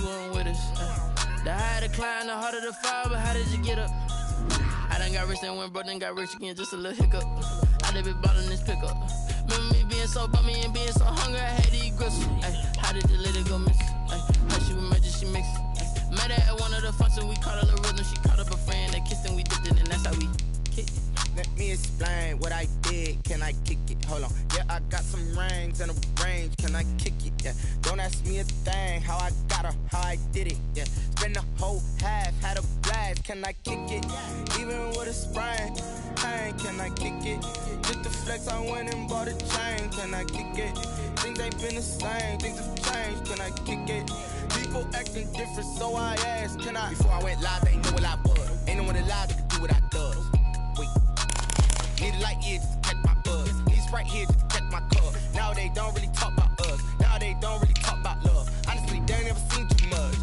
weren't with us. The higher the climb, the harder the fall, but how did you get up? I done got rich and went broke, then got rich again, just a little hiccup. I done been ballin' this pickup. Remember me being so bummy and being so hungry, I had to eat gristles. How did you let it go miss? How she was magic, she mixed. Met her at one of the functions, we caught a little rhythm. She caught up a friend, they kissed and we dipped it, and that's how we kicked it. Let me explain what I did. Can I kick it? Hold on. Yeah, I got some rings and a range. Can I kick it? Yeah. Don't ask me a thing. How I got her, how I did it. Yeah. Spend the whole half, had a blast. Can I kick it? Even with a sprain. Hey, can I kick it? Just the flex, I went and bought a chain. Can I kick it? Things ain't been the same. Things have changed. Can I kick it? People acting different, so I asked, can I? Before I went live, they ain't know what I was. Ain't no one alive that could do what I does. Wait. Need a light here just to catch my buzz. Need Sprite here just to catch my cup. Now they don't really talk about us. Now they don't really talk about love. Honestly, they ain't never seen too much.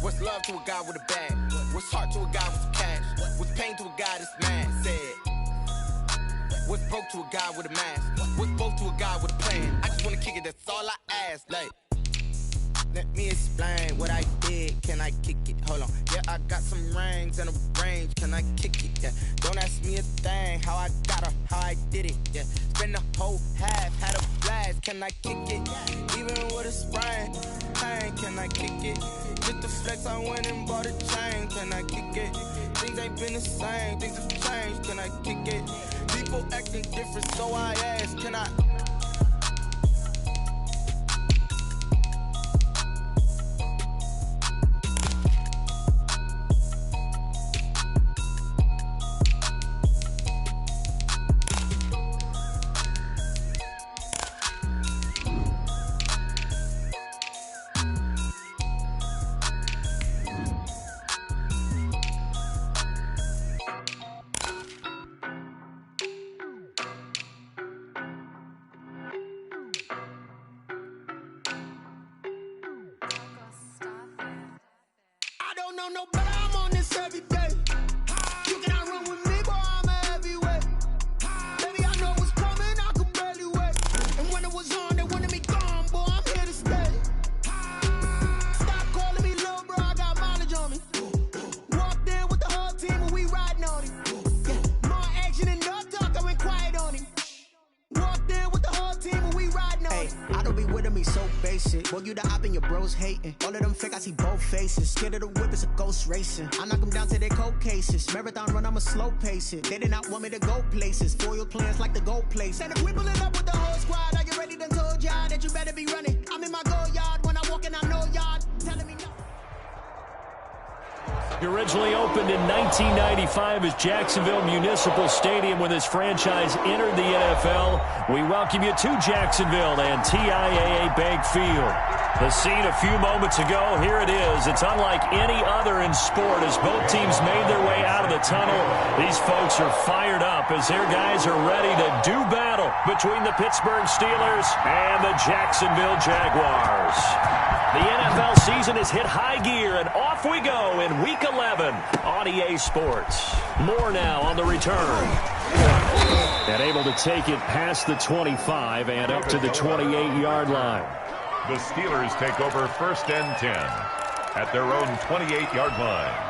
What's love to a guy with a bag? What's heart to a guy with some cash? What's pain to a guy that's mad? Said. What's broke to a guy with a mask? What's broke to a guy with a plan? I just wanna kick it, that's all I ask. Like, let me explain what I did. Can I kick it? Hold on. Yeah, I got some rings and a range. Can I kick it? Yeah. Don't ask me a thing. How I got her, how I did it. Yeah. Spend the whole half, had a blast. Can I kick it? Even with a sprain. Hey, can I kick it? Just the flex, I went and bought a chain. Can I kick it? Things ain't been the same. Things have changed. Can I kick it? People acting different, so I ask, can I? No, but I'm on this every day. You cannot run with me, boy, I'm a heavyweight. Baby, I know what's coming, I could barely wait. And when it was on, they wanted me gone, boy, I'm here to stay. Stop calling me little bro, I got mileage on me. Walked in with the whole team and we riding on him. More action and no talk, I went quiet on him. Walked in with the whole team and we riding on him. I don't be with him, he's so basic. Boy, you the op and your bros hating. All of them fake, I see both faces. Scared of the whip, it's a ghost racing. I knock them down to their cold cases. Marathon run, I'ma slow pace it. They did not want me to go places. Foil plans like the gold place. And if we pulling up with the whole squad, I get ready, done told y'all that you better be running. I'm in my go yard, when I walk in, I know y'all telling me no. Originally opened in 1995 as Jacksonville Municipal Stadium when this franchise entered the NFL. We welcome you to Jacksonville and TIAA Bank Field. The scene a few moments ago, here it is. It's unlike any other in sport as both teams made their way out of the tunnel. These folks are fired up as their guys are ready to do battle between the Pittsburgh Steelers and the Jacksonville Jaguars. The NFL season has hit high gear, and off we go in Week 11 on EA Sports. More now on the return. And able to take it past the 25 and up to the 28-yard line. The Steelers take over 1st and 10 at their own 28-yard line.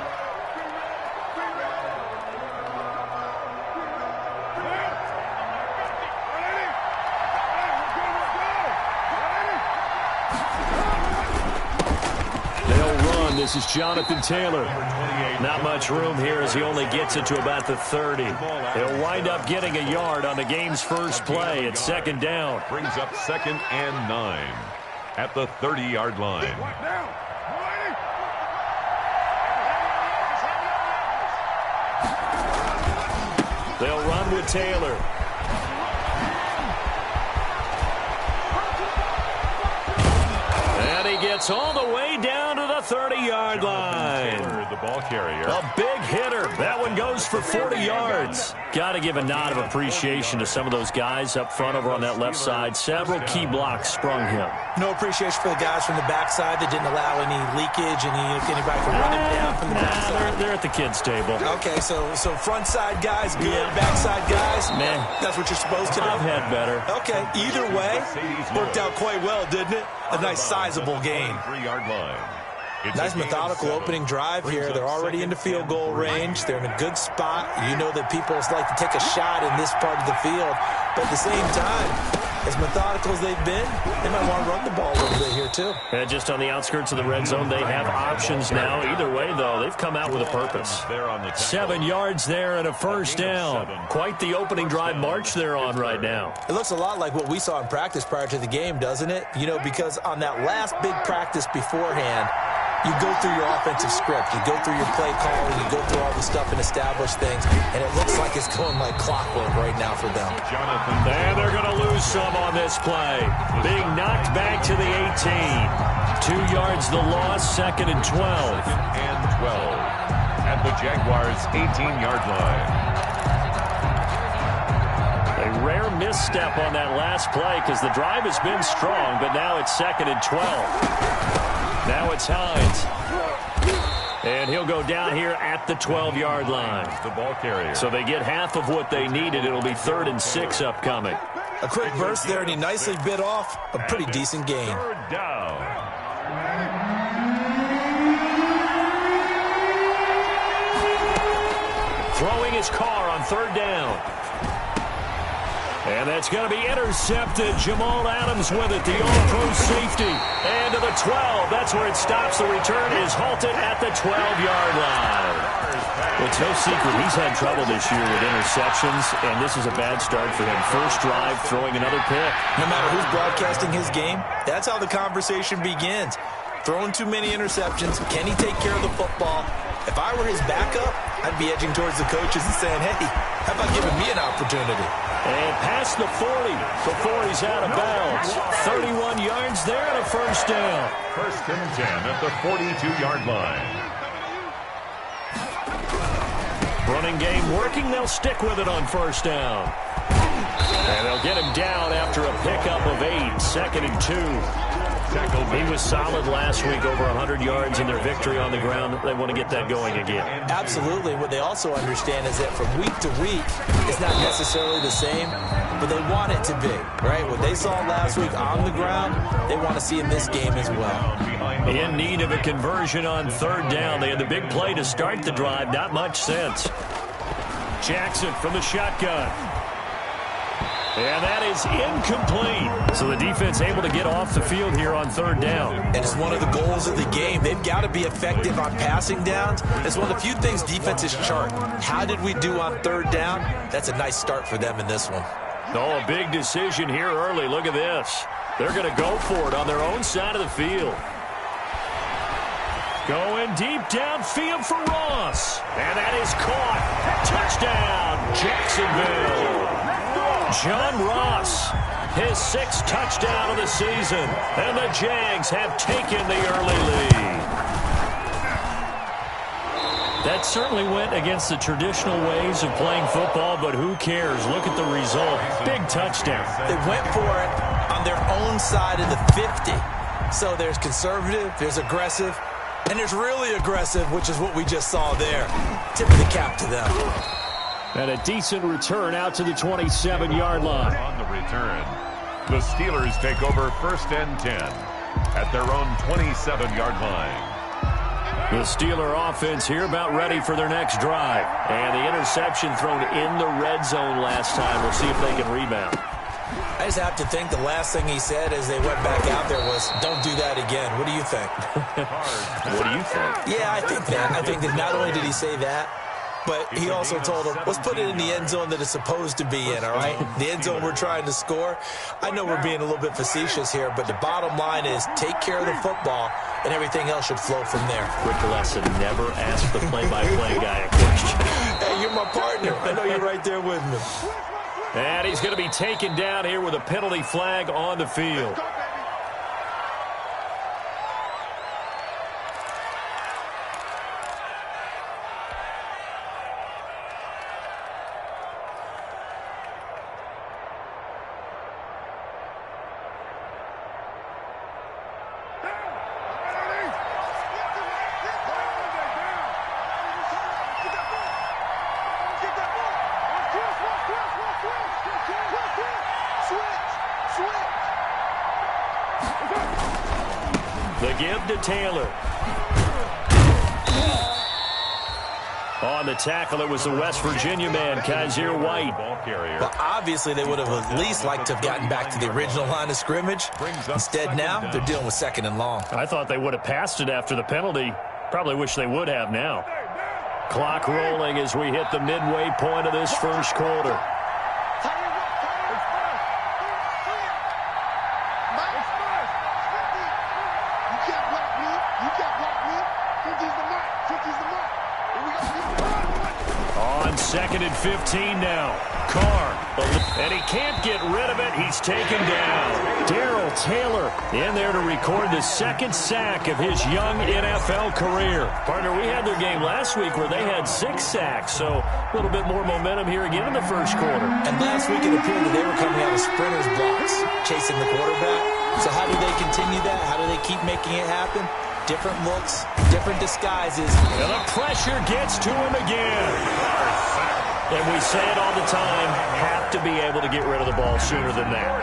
This is Jonathan Taylor. Not much room here as he only gets it to about the 30. He'll wind up getting a yard on the game's first play at 2nd down. Brings up 2nd and 9 at the 30-yard line. They'll run with Taylor. And he gets all the way down to the 30-yard line. Taylor, the ball carrier. A big hitter. That one goes for 40 yards. Got to give a nod of appreciation to some of those guys up front over on that left side. Several key blocks sprung him. No appreciation for the guys from the backside that didn't allow any leakage, anybody from running down from the backside. They're at the kids' table. Okay, so front side guys good, backside guys, man, that's what you're supposed to do. I've had better. Okay, either way, worked out quite well, didn't it? A nice sizable game. gain. 3-yard line. Nice methodical opening drive here. They're already into field goal range. They're in a good spot. You know that people like to take a shot in this part of the field. But at the same time, as methodical as they've been, they might want to run the ball a little bit here too. And just on the outskirts of the red zone, they have options now. Either way, though, they've come out with a purpose. 7 yards there and a first down. Quite the opening drive march they're on right now. It looks a lot like what we saw in practice prior to the game, doesn't it? You know, because on that last big practice beforehand, you go through your offensive script, you go through your play calling, you go through all the stuff and establish things, and it looks like it's going like clockwork right now for them. And they're going to lose some on this play. Being knocked back to the 18. 2 yards the loss, 2nd and 12. And 12 at the Jaguars' 18-yard line. A rare misstep on that last play because the drive has been strong, but now it's 2nd and 12. Now it's Hines. And he'll go down here at the 12-yard line. The ball carrier. So they get half of what they needed. It'll be 3rd and 6 upcoming. A quick burst there, and he nicely bit off a pretty decent gain. 3rd down. Throwing his car on 3rd down. And that's going to be intercepted. Jamal Adams with it, the all-pro safety. And to the 12. That's where it stops. The return is halted at the 12-yard line. It's no secret he's had trouble this year with interceptions, and this is a bad start for him. First drive, throwing another pick. No matter who's broadcasting his game, that's how the conversation begins. Throwing too many interceptions. Can he take care of the football? If I were his backup, I'd be edging towards the coaches and saying, hey, how about giving me an opportunity? And past the 40 before he's out of bounds. 31 yards there and a first down. 1st and 10 at the 42-yard line. Running game working. They'll stick with it on first down. And they'll get him down after a pickup of 8. 2nd and 2. He was solid last week, over 100 yards in their victory on the ground. They want to get that going again. Absolutely. What they also understand is that from week to week, it's not necessarily the same, but they want it to be, right? What they saw last week on the ground, they want to see in this game as well. In need of a conversion on 3rd down. They had the big play to start the drive. Not much sense. Jackson from the shotgun. And that is incomplete. So the defense able to get off the field here on 3rd down. And it's one of the goals of the game. They've got to be effective on passing downs. It's one of the few things defenses chart. How did we do on 3rd down? That's a nice start for them in this one. Oh, a big decision here early. Look at this. They're going to go for it on their own side of the field. Going deep downfield for Ross. And that is caught. Touchdown, Jacksonville. John Ross, his 6th touchdown of the season. And the Jags have taken the early lead. That certainly went against the traditional ways of playing football, but who cares? Look at the result. Big touchdown. They went for it on their own side of the 50. So there's conservative, there's aggressive, and there's really aggressive, which is what we just saw there. Tip of the cap to them. And a decent return out to the 27-yard line. On the return, the Steelers take over 1st and 10 at their own 27-yard line. The Steeler offense here about ready for their next drive. And the interception thrown in the red zone last time. We'll see if they can rebound. I just have to think the last thing he said as they went back out there was, don't do that again. What do you think? What do you think? Yeah, I think that. I think that not only did he say that, but he also told him, let's put it in the end zone that it's supposed to be in, all right? The end zone we're trying to score. I know we're being a little bit facetious here, but the bottom line is take care of the football, and everything else should flow from there. Rick Lesson, never ask the play-by-play guy a question. Hey, you're my partner. I know you're right there with me. And he's going to be taken down here with a penalty flag on the field. Taylor. On the tackle, it was the West Virginia man, Kaiser White. Well, obviously, they would have at least liked to have gotten back to the original line of scrimmage. Instead, now, they're dealing with 2nd and long. I thought they would have passed it after the penalty. Probably wish they would have now. Clock rolling as we hit the midway point of this first quarter. On 2nd and 15 now. Carr. And he can't get rid of it. He's taken down. Darrell Taylor in there to record the 2nd sack of his young NFL career. Partner, we had their game last week where they had 6 sacks, so a little bit more momentum here again in the first quarter. And last week it appeared that they were coming out of sprinters blocks, chasing the quarterback. So how do they continue that? How do they keep making it happen? Different looks, different disguises. And the pressure gets to him again. And we say it all the time, have to be able to get rid of the ball sooner than that.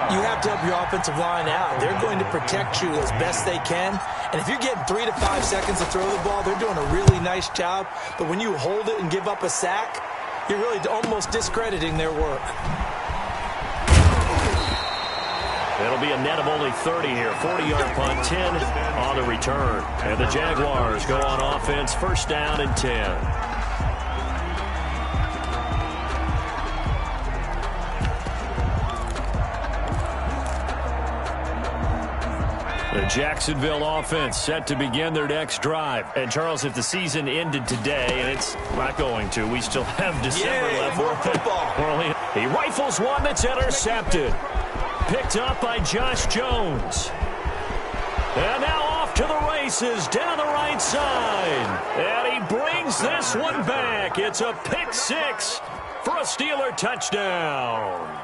You have to help your offensive line out. They're going to protect you as best they can. And if you're getting 3 to 5 seconds to throw the ball, they're doing a really nice job. But when you hold it and give up a sack, you're really almost discrediting their work. It'll be a net of only 30 here. 40-yard punt, 10 on the return. And the Jaguars go on offense, 1st down and 10. The Jacksonville offense set to begin their next drive. And, Charles, if the season ended today, and it's not going to, we still have December left. More football. He rifles one that's intercepted. Picked up by Josh Jones. And now off to the races down the right side. And he brings this one back. It's a pick 6 for a Steeler touchdown.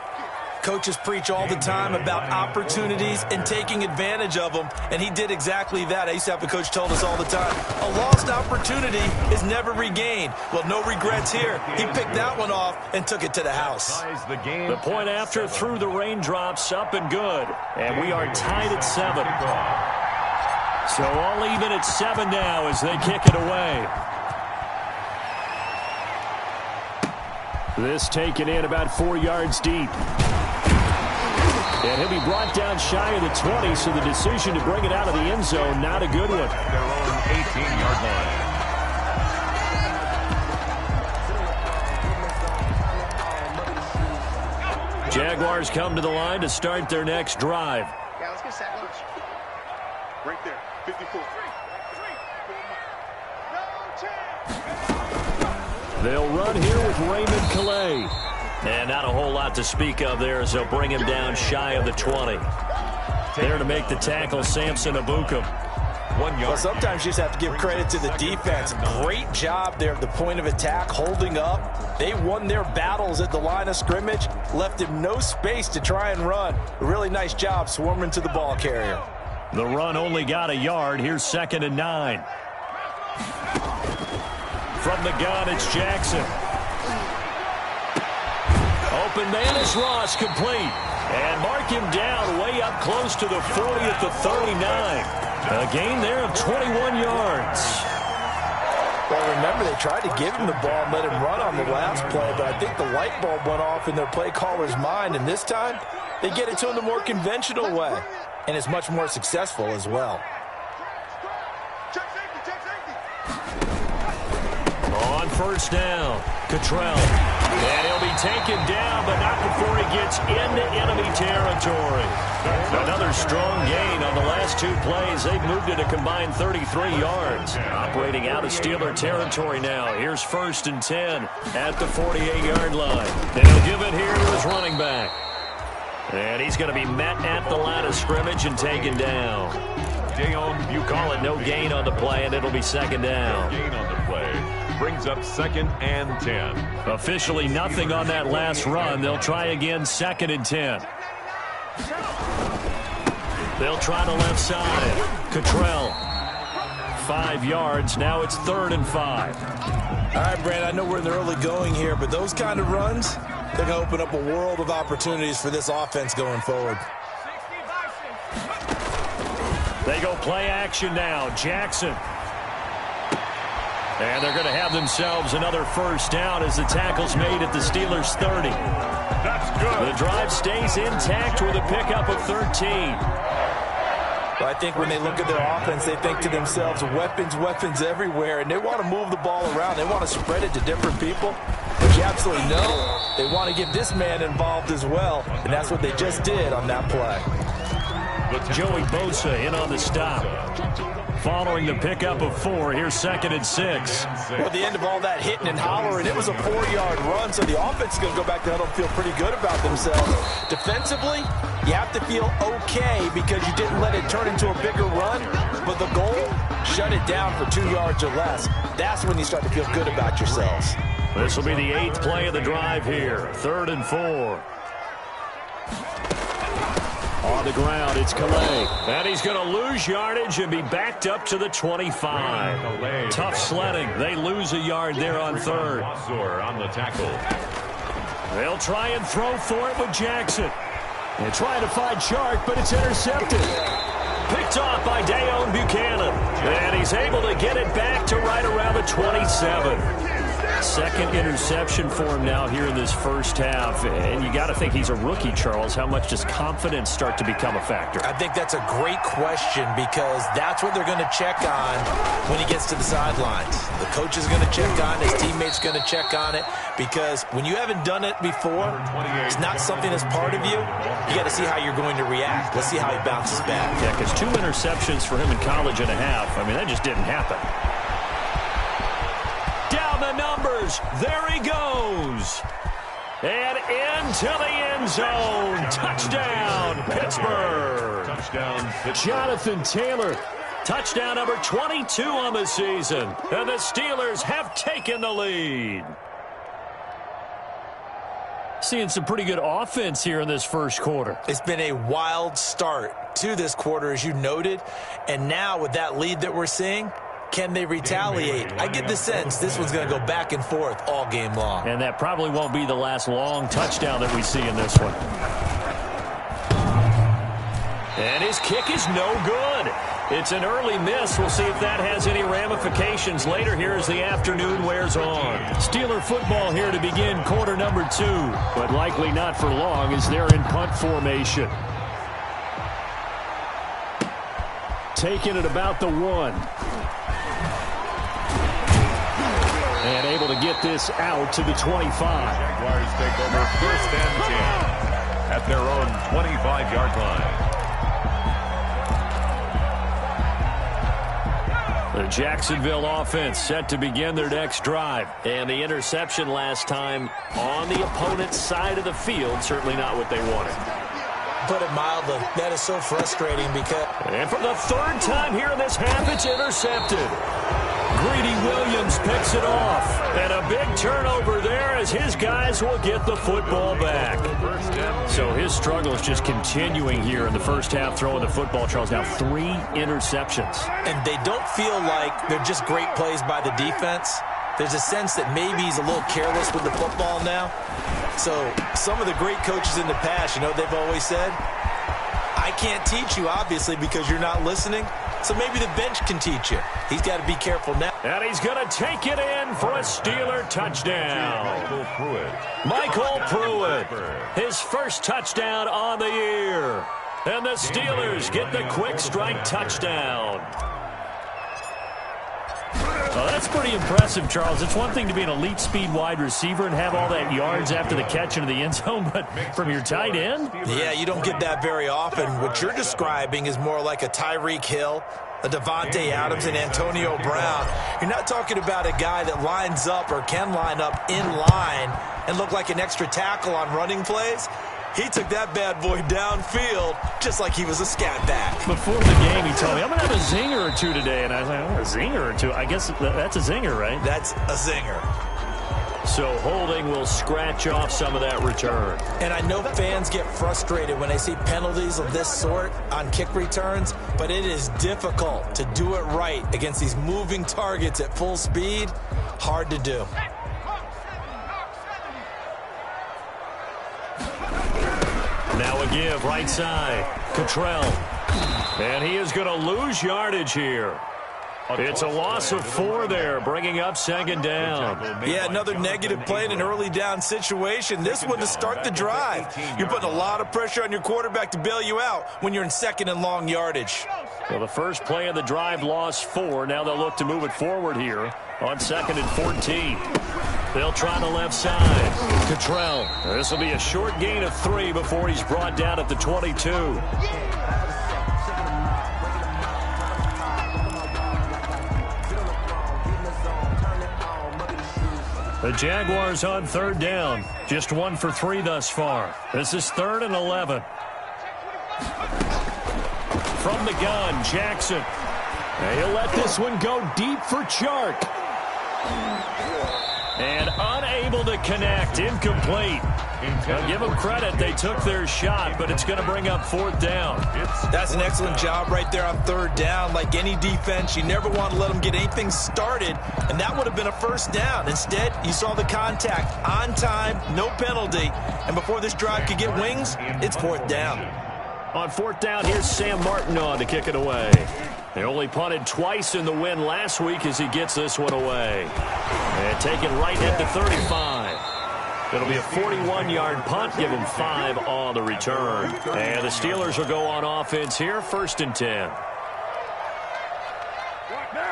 Coaches preach all the time about opportunities and taking advantage of them, and he did exactly that. I used to have a coach told us all the time, a lost opportunity is never regained. Well, no regrets here. He picked that one off and took it to the house. The point after through the raindrops, up and good, and we are tied at 7. So all even at 7 now as they kick it away. This taken in about 4 yards deep. And he'll be brought down shy of the 20, so the decision to bring it out of the end zone, not a good one. Their own 18-yard line. Jaguars come to the line to start their next drive. Yeah, let's get set lunch. Right there, 54. They'll run here with Raymond Calais. And not a whole lot to speak of there as they'll bring him down shy of the 20. There to make the tackle, Samson Abukum. 1 yard. Well, sometimes you just have to give credit to the defense. Great job there at the point of attack, holding up. They won their battles at the line of scrimmage, left him no space to try and run. A really nice job swarming to the ball carrier. The run only got a yard. Here's 2nd and 9. From the gun, it's Jackson. Open man is Ross, complete. And mark him down way up close to the 40 at the 39. A gain there of 21 yards. Well, remember, they tried to give him the ball and let him run on the last play, but I think the light bulb went off in their play caller's mind, and this time they get it to him the more conventional way, and it's much more successful as well. On 1st down, Cottrell. And he'll be taken down, but not before he gets into enemy territory. Another strong gain on the last 2 plays. They've moved it a combined 33 yards. Operating out of Steeler territory now. Here's 1st and 10 at the 48-yard line. And he'll give it here to his running back. And he's going to be met at the line of scrimmage and taken down. You call it no gain on the play, and it'll be 2nd down. Gain on the play. Brings up 2nd and 10. Officially nothing on that last run. They'll try again, 2nd and 10. They'll try the left side. Cottrell, 5 yards. Now it's 3rd and 5. All right, Brad, I know we're in the early going here, but those kind of runs, they're going to open up a world of opportunities for this offense going forward. They go play action now. Jackson. And they're going to have themselves another first down as the tackle's made at the Steelers' 30. That's good. The drive stays intact with a pickup of 13. Well, I think when they look at their offense, they think to themselves, weapons everywhere, and they want to move the ball around. They want to spread it to different people. But you absolutely know they want to get this man involved as well, and that's what they just did on that play. Joey Bosa in on the stop. Following the pickup of 4, here's 2nd and 6. Well, at the end of all that hitting and hollering, it was a 4-yard run, so the offense is going to go back to huddle and feel pretty good about themselves. Defensively, you have to feel okay because you didn't let it turn into a bigger run, but the goal, shut it down for 2 yards or less. That's when you start to feel good about yourselves. This will be the 8th play of the drive here. 3rd and 4. On the ground, it's Calais. And he's going to lose yardage and be backed up to the 25. Tough sledding. They lose a yard there on 3rd. On the tackle. They'll try and throw for it with Jackson. And trying to find Chark, but it's intercepted. Picked off by Dayon Buchanan. And he's able to get it back to right around the 27. Second interception for him now here in this first half. And you got to think he's a rookie, Charles. How much does confidence start to become a factor? I think that's a great question because that's what they're going to check on when he gets to the sidelines. The coach is going to check on it. His teammate's going to check on it because when you haven't done it before, it's not something that's part of you. You got to see how you're going to react. Let's see how he bounces back. Yeah, because 2 interceptions for him in college and a half. I mean, that just didn't happen. Down the numbers. There he goes. And into the end zone. Touchdown, Pittsburgh. Touchdown, Pittsburgh. Jonathan Taylor. Touchdown number 22 on the season. And the Steelers have taken the lead. Seeing some pretty good offense here in this first quarter. It's been a wild start to this quarter, as you noted. And now with that lead that we're seeing, can they retaliate? I get the sense this one's going to go back and forth all game long. And that probably won't be the last long touchdown that we see in this one. And his kick is no good. It's an early miss. We'll see if that has any ramifications later here as the afternoon wears on. Steeler football here to begin quarter number 2, but likely not for long as they're in punt formation. Taking it about the 1. And able to get this out to the 25. Jaguars take over 1st and 10 at their own 25-yard line. The Jacksonville offense set to begin their next drive. And the interception last time on the opponent's side of the field, certainly not what they wanted. Put it mildly, that is so frustrating because... And for the 3rd time here in this half, it's intercepted. Greedy Williams picks it off. And a big turnover there as his guys will get the football back. So his struggle is just continuing here in the first half, throwing the football. Charles, now 3 interceptions. And they don't feel like they're just great plays by the defense. There's a sense that maybe he's a little careless with the football now. So some of the great coaches in the past, you know, they've always said, I can't teach you, obviously, because you're not listening. So maybe the bench can teach you. He's got to be careful now. And he's going to take it in for a Steeler touchdown. Michael Pruitt. His first touchdown on the year. And the Steelers get the quick strike touchdown. Well, that's pretty impressive, Charles. It's one thing to be an elite speed wide receiver and have all that yards after the catch into the end zone, but from your tight end? Yeah, you don't get that very often. What you're describing is more like a Tyreek Hill, a Devontae Adams, and Antonio Brown. You're not talking about a guy that lines up or can line up in line and look like an extra tackle on running plays. He took that bad boy downfield just like he was a scat back. Before the game, he told me, I'm going to have a zinger or 2 today. And I was like, oh, a zinger or 2? I guess that's a zinger, right? That's a zinger. So Holding will scratch off some of that return. And I know fans get frustrated when they see penalties of this sort on kick returns, but it is difficult to do it right against these moving targets at full speed. Hard to do. Now a give, right side. Cottrell And he is going to lose yardage here. It's a loss of 4 there, bringing up second down. Yeah, another negative play in an early down situation. This one to start the drive. You're putting a lot of pressure on your quarterback to bail you out when you're in second and long yardage. Well, the first play of the drive lost 4. Now they'll look to move it forward here on 2nd and 14. They'll try the left side. Cottrell. This will be a short gain of 3 before he's brought down at the 22. The Jaguars on 3rd down. Just 1 for 3 thus far. This is 3rd and 11. From the gun, Jackson. And he'll let this one go deep for Chark. And unable to connect. Incomplete. Now give them credit. They took their shot, but it's going to bring up 4th down. That's an excellent job right there on 3rd down. Like any defense, you never want to let them get anything started, and that would have been a 1st down. Instead, you saw the contact on time, no penalty, and before this drive could get wings, it's 4th down. On 4th down, here's Sam Martin on to kick it away. They only punted twice in the win last week as he gets this one away. And taken right at the 35. It'll be a 41-yard punt. Give them 5 on the return. And the Steelers will go on offense here, 1st and 10.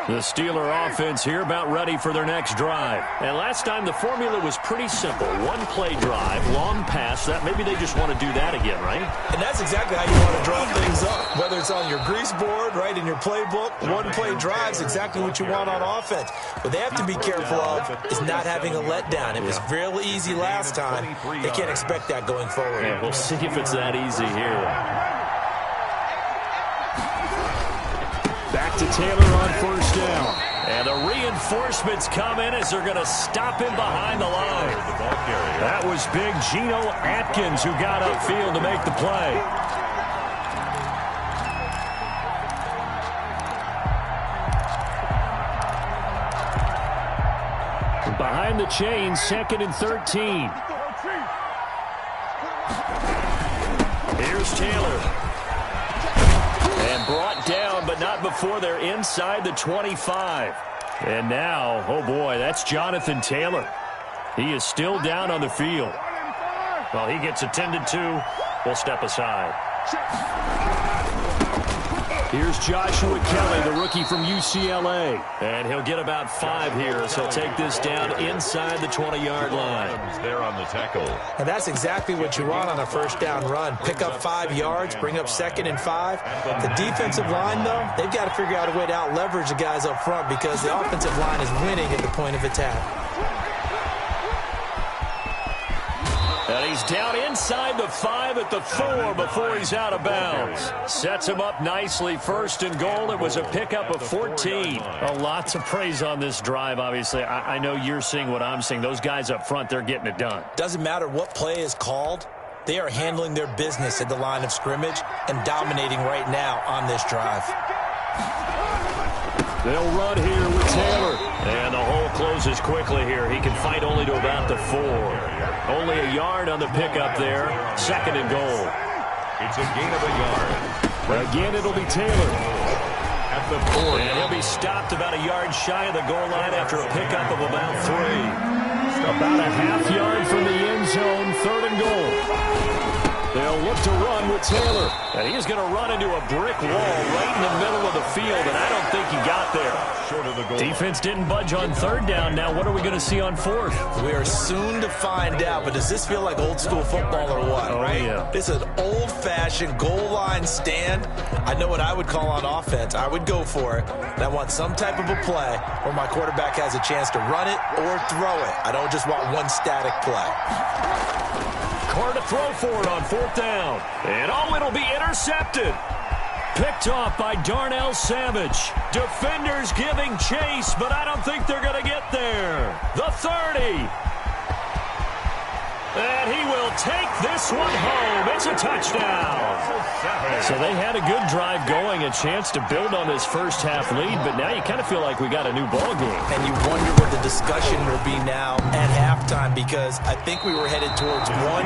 The Steeler offense here about ready for their next drive. And last time the formula was pretty simple. 1-play drive, long pass. That maybe they just want to do that again, right? And that's exactly how you want to draw things up. Whether it's on your grease board, right, in your playbook, 1-play drive is exactly what you want on offense. What they have to be careful of is not having a letdown. It was real easy last time. They can't expect that going forward. Yeah, we'll see if it's that easy here. Back to Taylor on 1st down. And the reinforcements come in as they're going to stop him behind the line. That was big Geno Atkins who got upfield to make the play. Behind the chains, 2nd and 13. Here's Taylor. And brought down, but not before they're inside the 25. And now, oh boy, that's Jonathan Taylor. He is still down on the field. Well, he gets attended to. We'll step aside. Here's Joshua Kelly, the rookie from UCLA. And he'll get about 5 here, so he'll take this down inside the 20-yard line. There on the tackle. And that's exactly what you want on a 1st down run. Pick up 5 yards, bring up 2nd and 5. The defensive line, though, they've got to figure out a way to out-leverage the guys up front because the offensive line is winning at the point of attack. And he's down inside the 5 at the 4 before he's out of bounds. Sets him up nicely. 1st and goal. It was a pickup of 14. A lot to praise on this drive, obviously. I know you're seeing what I'm seeing. Those guys up front, they're getting it done. Doesn't matter what play is called. They are handling their business at the line of scrimmage and dominating right now on this drive. They'll run here with Taylor. And the hole closes quickly here. He can fight only to about the 4. Only a yard on the pickup there. 2nd and goal. It's a gain of a yard. Again, it'll be Taylor. At the 4. And he'll be stopped about a yard shy of the goal line after a pickup of about 3. About a half yard from the end zone. 3rd and goal. They'll look to run with Taylor. And he's going to run into a brick wall right in the middle of the field, and I don't think he got there. Short of the goal. Defense didn't budge on 3rd down. Now what are we going to see on 4th? We are soon to find out, but does this feel like old school football or what? Oh, right? Yeah. This is an old-fashioned goal line stand. I know what I would call on offense. I would go for it. And I want some type of a play where my quarterback has a chance to run it or throw it. I don't just want one static play. Carr to throw for it on 4th down. And it'll be intercepted. Picked off by Darnell Savage. Defenders giving chase, but I don't think they're going to get there. The 30. And he will take this one home. It's a touchdown. So they had a good drive going, a chance to build on this first half lead, but now you kind of feel like we got a new ball game. And you wonder what the discussion will be now at halftime, because I think we were headed towards one.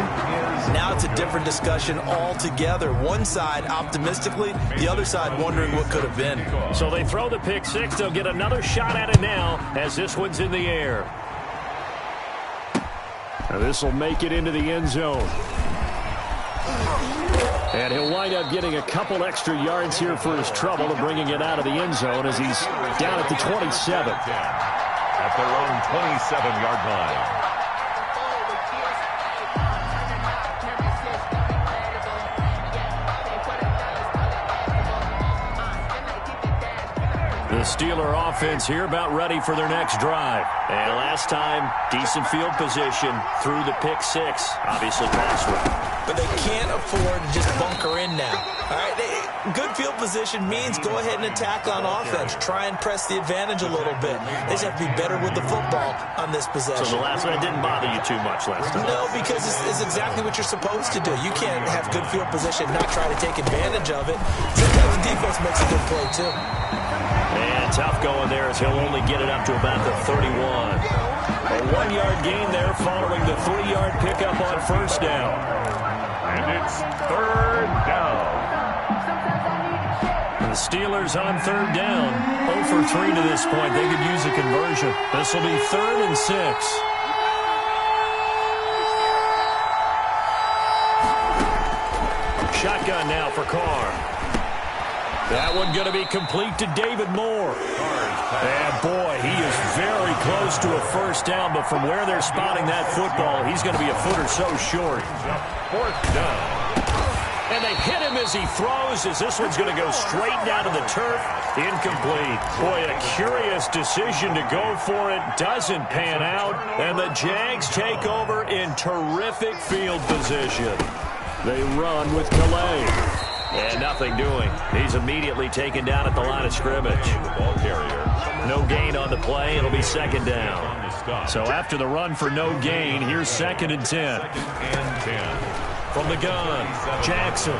Now it's a different discussion altogether. One side optimistically, the other side wondering what could have been. So they throw the pick six. They'll get another shot at it now as this one's in the air. Now this will make it into the end zone. And he'll wind up getting a couple extra yards here for his trouble and bringing it out of the end zone as he's down at the 27. At their own 27-yard line. The Steeler offense here about ready for their next drive. And last time, decent field position through the pick six. Obviously password. But they can't afford to just bunker in now. All right, good field position means go ahead and attack on offense. Try and press the advantage a little bit. They just have to be better with the football on this possession. So the last one didn't bother you too much last time? No, because it's exactly what you're supposed to do. You can't have good field position and not try to take advantage of it. Sometimes the defense makes a good play, too. And tough going there as he'll only get it up to about the 31. A 1-yard gain there following the 3-yard pickup on first down. And it's third down. The Steelers on third down. 0 for 3 to this point. They could use a conversion. This will be 3rd and 6. Shotgun now for Carr. That one going to be complete to David Moore. And boy, he is very close to a first down, but from where they're spotting that football, he's going to be a foot or so short. 4th down. And they hit him as he throws, as this one's going to go straight down to the turf. Incomplete. Boy, a curious decision to go for it. Doesn't pan out. And the Jags take over in terrific field position. They run with Calais. And nothing doing. He's immediately taken down at the line of scrimmage. Ball carrier. No gain on the play. It'll be 2nd down. So after the run for no gain, here's 2nd and 10. 2nd and 10. From the gun, Jackson.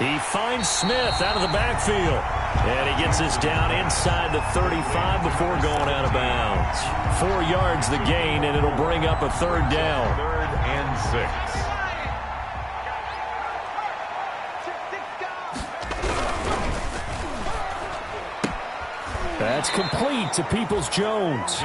He finds Smith out of the backfield. And he gets this down inside the 35 before going out of bounds. 4 yards the gain, and it'll bring up a 3rd down. 3rd and 6. That's complete to Peoples-Jones.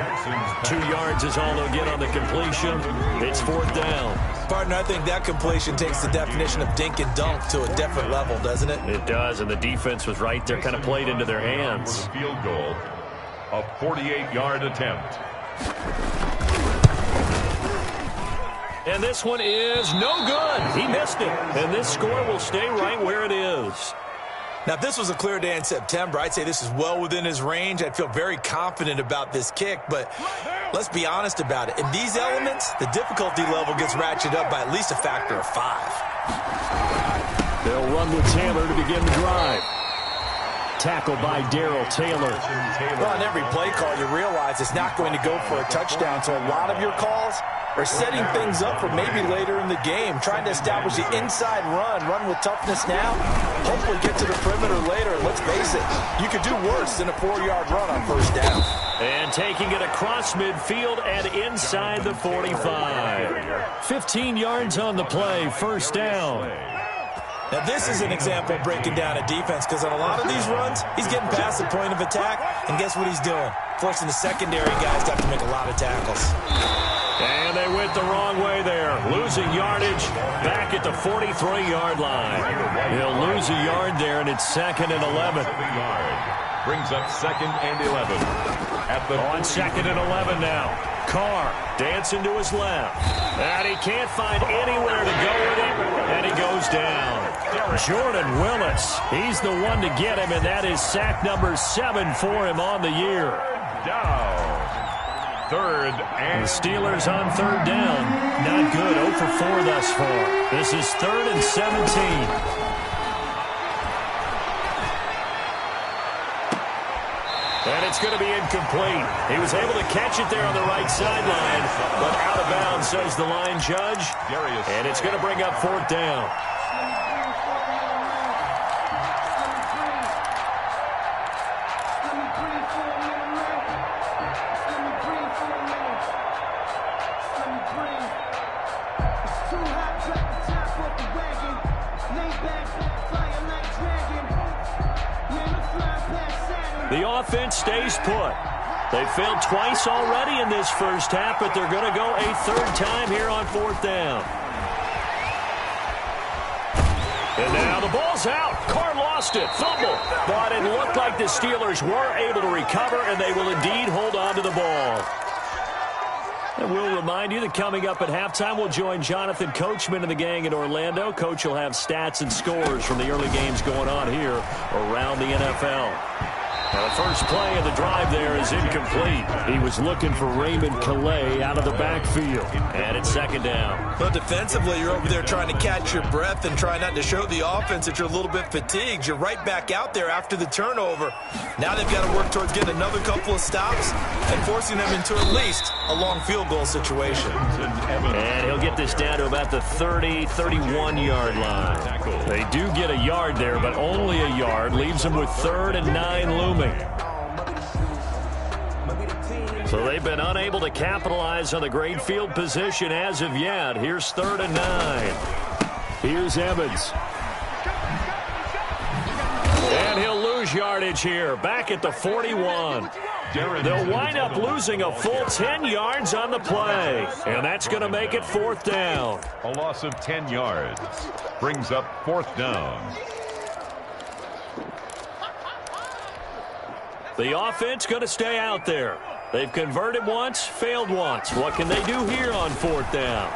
2 yards is all they'll get on the completion. It's 4th down. Partner, I think that completion takes the definition of dink and dunk to a different level, doesn't it? It does, and the defense was right there, kind of played into their hands. Field goal, a 48-yard attempt. And this one is no good. He missed it, and this score will stay right where it is. Now, if this was a clear day in September, I'd say this is well within his range. I'd feel very confident about this kick, but let's be honest about it. In these elements, the difficulty level gets ratcheted up by at least a factor of 5. They'll run with Taylor to begin the drive. Tackled by Darrell Taylor. Well, on every play call, you realize it's not going to go for a touchdown, so a lot of your calls are setting things up for maybe later in the game, trying to establish the inside run with toughness now, hopefully get to the perimeter later. And let's face it, you could do worse than a 4-yard run on first down. And taking it across midfield and inside the 45. 15 yards on the play, first down. Now, this is an example of breaking down a defense, because on a lot of these runs, he's getting past the point of attack, and guess what he's doing? Forcing the secondary guys to have to make a lot of tackles. And they went the wrong way there. Losing yardage back at the 43-yard line. He'll lose a yard there, and it's 2nd and 11. Brings up 2nd and 11. On 2nd and 11 now. Carr dancing to his left. And he can't find anywhere to go with it, and he goes down. Jordan Willis, he's the one to get him, and that is sack number 7 for him on the year. Down. 3rd and... The Steelers on 3rd down. Not good. 0 for 4 thus far. This is 3rd and 17. And it's going to be incomplete. He was able to catch it there on the right sideline, but out of bounds, says the line judge. And it's going to bring up 4th down. The offense stays put. They've failed twice already in this first half, but they're going to go a 3rd time here on 4th down. And now the ball's out. Carr lost it. Fumble. But it looked like the Steelers were able to recover, and they will indeed hold on to the ball. And we'll remind you that coming up at halftime, we'll join Jonathan Coachman and the gang in Orlando. Coach will have stats and scores from the early games going on here around the NFL. Now, the first play of the drive there is incomplete. He was looking for Raymond Calais out of the backfield. And it's 2nd down. Well, defensively, you're over there trying to catch your breath and try not to show the offense that you're a little bit fatigued. You're right back out there after the turnover. Now they've got to work towards getting another couple of stops and forcing them into at least a long field goal situation. And he'll get this down to about the 30, 31-yard line. They do get a yard there, but only a yard. Leaves them with 3rd and 9 looming. So they've been unable to capitalize on the great field position as of yet. Here's 3rd and 9. Here's Evans. And he'll lose yardage here. Back at the 41. They'll wind up losing a full 10 yards on the play. And that's going to make it 4th down. A loss of 10 yards brings up 4th down. The offense going to stay out there. They've converted once, failed once. What can they do here on 4th down?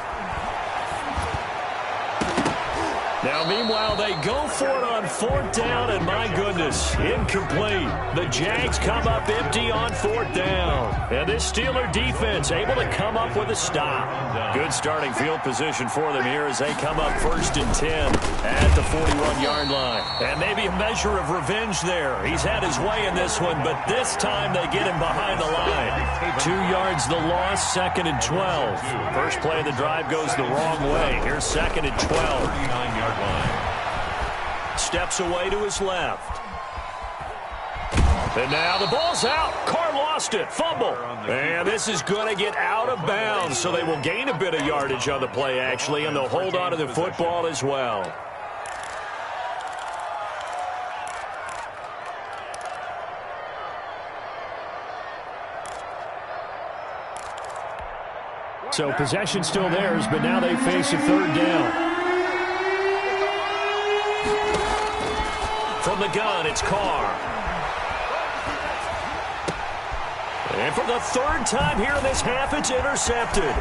Now, meanwhile, they go for it on 4th down, and my goodness, incomplete. The Jags come up empty on 4th down. And this Steeler defense able to come up with a stop. Good starting field position for them here as they come up 1st and 10 at the 41-yard line. And maybe a measure of revenge there. He's had his way in this one, but this time they get him behind the line. 2 yards the loss, 2nd and 12. First play of the drive goes the wrong way. Here's 2nd and 12. 39-yard line. Steps away to his left. And now the ball's out. Carr lost it. Fumble. And this is going to get out of bounds, so they will gain a bit of yardage on the play, actually, and they'll hold on to the football as well. So possession still theirs, but now they face a 3rd down. From the gun, it's Carr. And for the 3rd time here in this half, it's intercepted.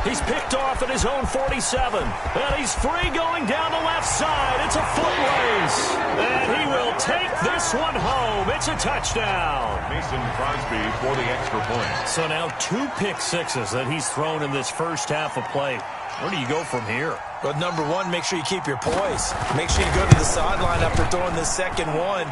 He's picked off at his own 47. And he's free going down the left side. It's a foot race. And he will take this one home. It's a touchdown. Mason Crosby for the extra point. So now 2 pick sixes that he's thrown in this first half of play. Where do you go from here? But number one, make sure you keep your poise. Make sure you go to the sideline after throwing this second one,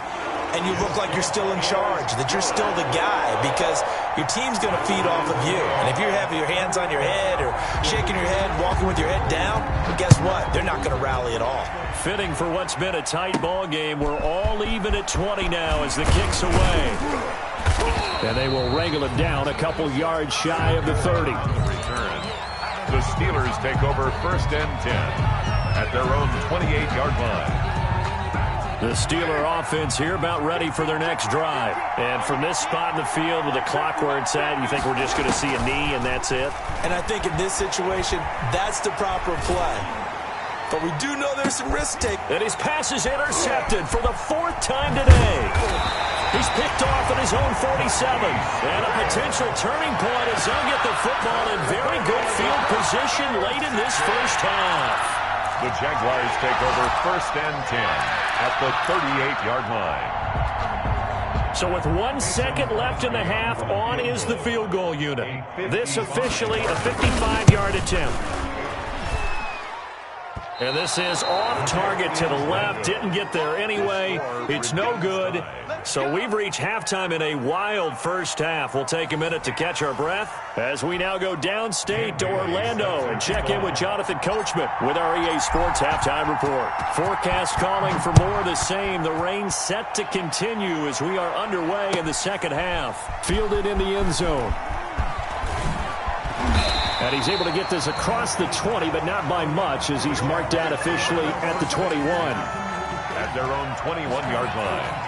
and you look like you're still in charge, that you're still the guy, because your team's going to feed off of you. And if you're having your hands on your head or shaking your head, walking with your head down, well, guess what? They're not going to rally at all. Fitting for what's been a tight ball game. We're all even at 20 now as the kick's away. And they will wrangle it down a couple yards shy of the 30. The Steelers take over 1st and 10 at their own 28-yard line. The Steeler offense here about ready for their next drive. And from this spot in the field with the clock where it's at, you think we're just going to see a knee and that's it? And I think in this situation, that's the proper play. But we do know there's some risk taken. And his pass is intercepted for the 4th time today. He's picked off at his own 47. And a potential turning point as they'll get the football in very good field position late in this first half. The Jaguars take over 1st and 10 at the 38-yard line. So with 1 second left in the half, on is the field goal unit. This officially a 55-yard attempt. And this is off target to the left. Didn't get there anyway. It's no good. So we've reached halftime in a wild first half. We'll take a minute to catch our breath as we now go downstate to Orlando and check in with Jonathan Coachman with our EA Sports Halftime Report. Forecast calling for more of the same. The rain set to continue as we are underway in the second half. Fielded in the end zone. And he's able to get this across the 20, but not by much as he's marked out officially at the 21. At their own 21-yard line.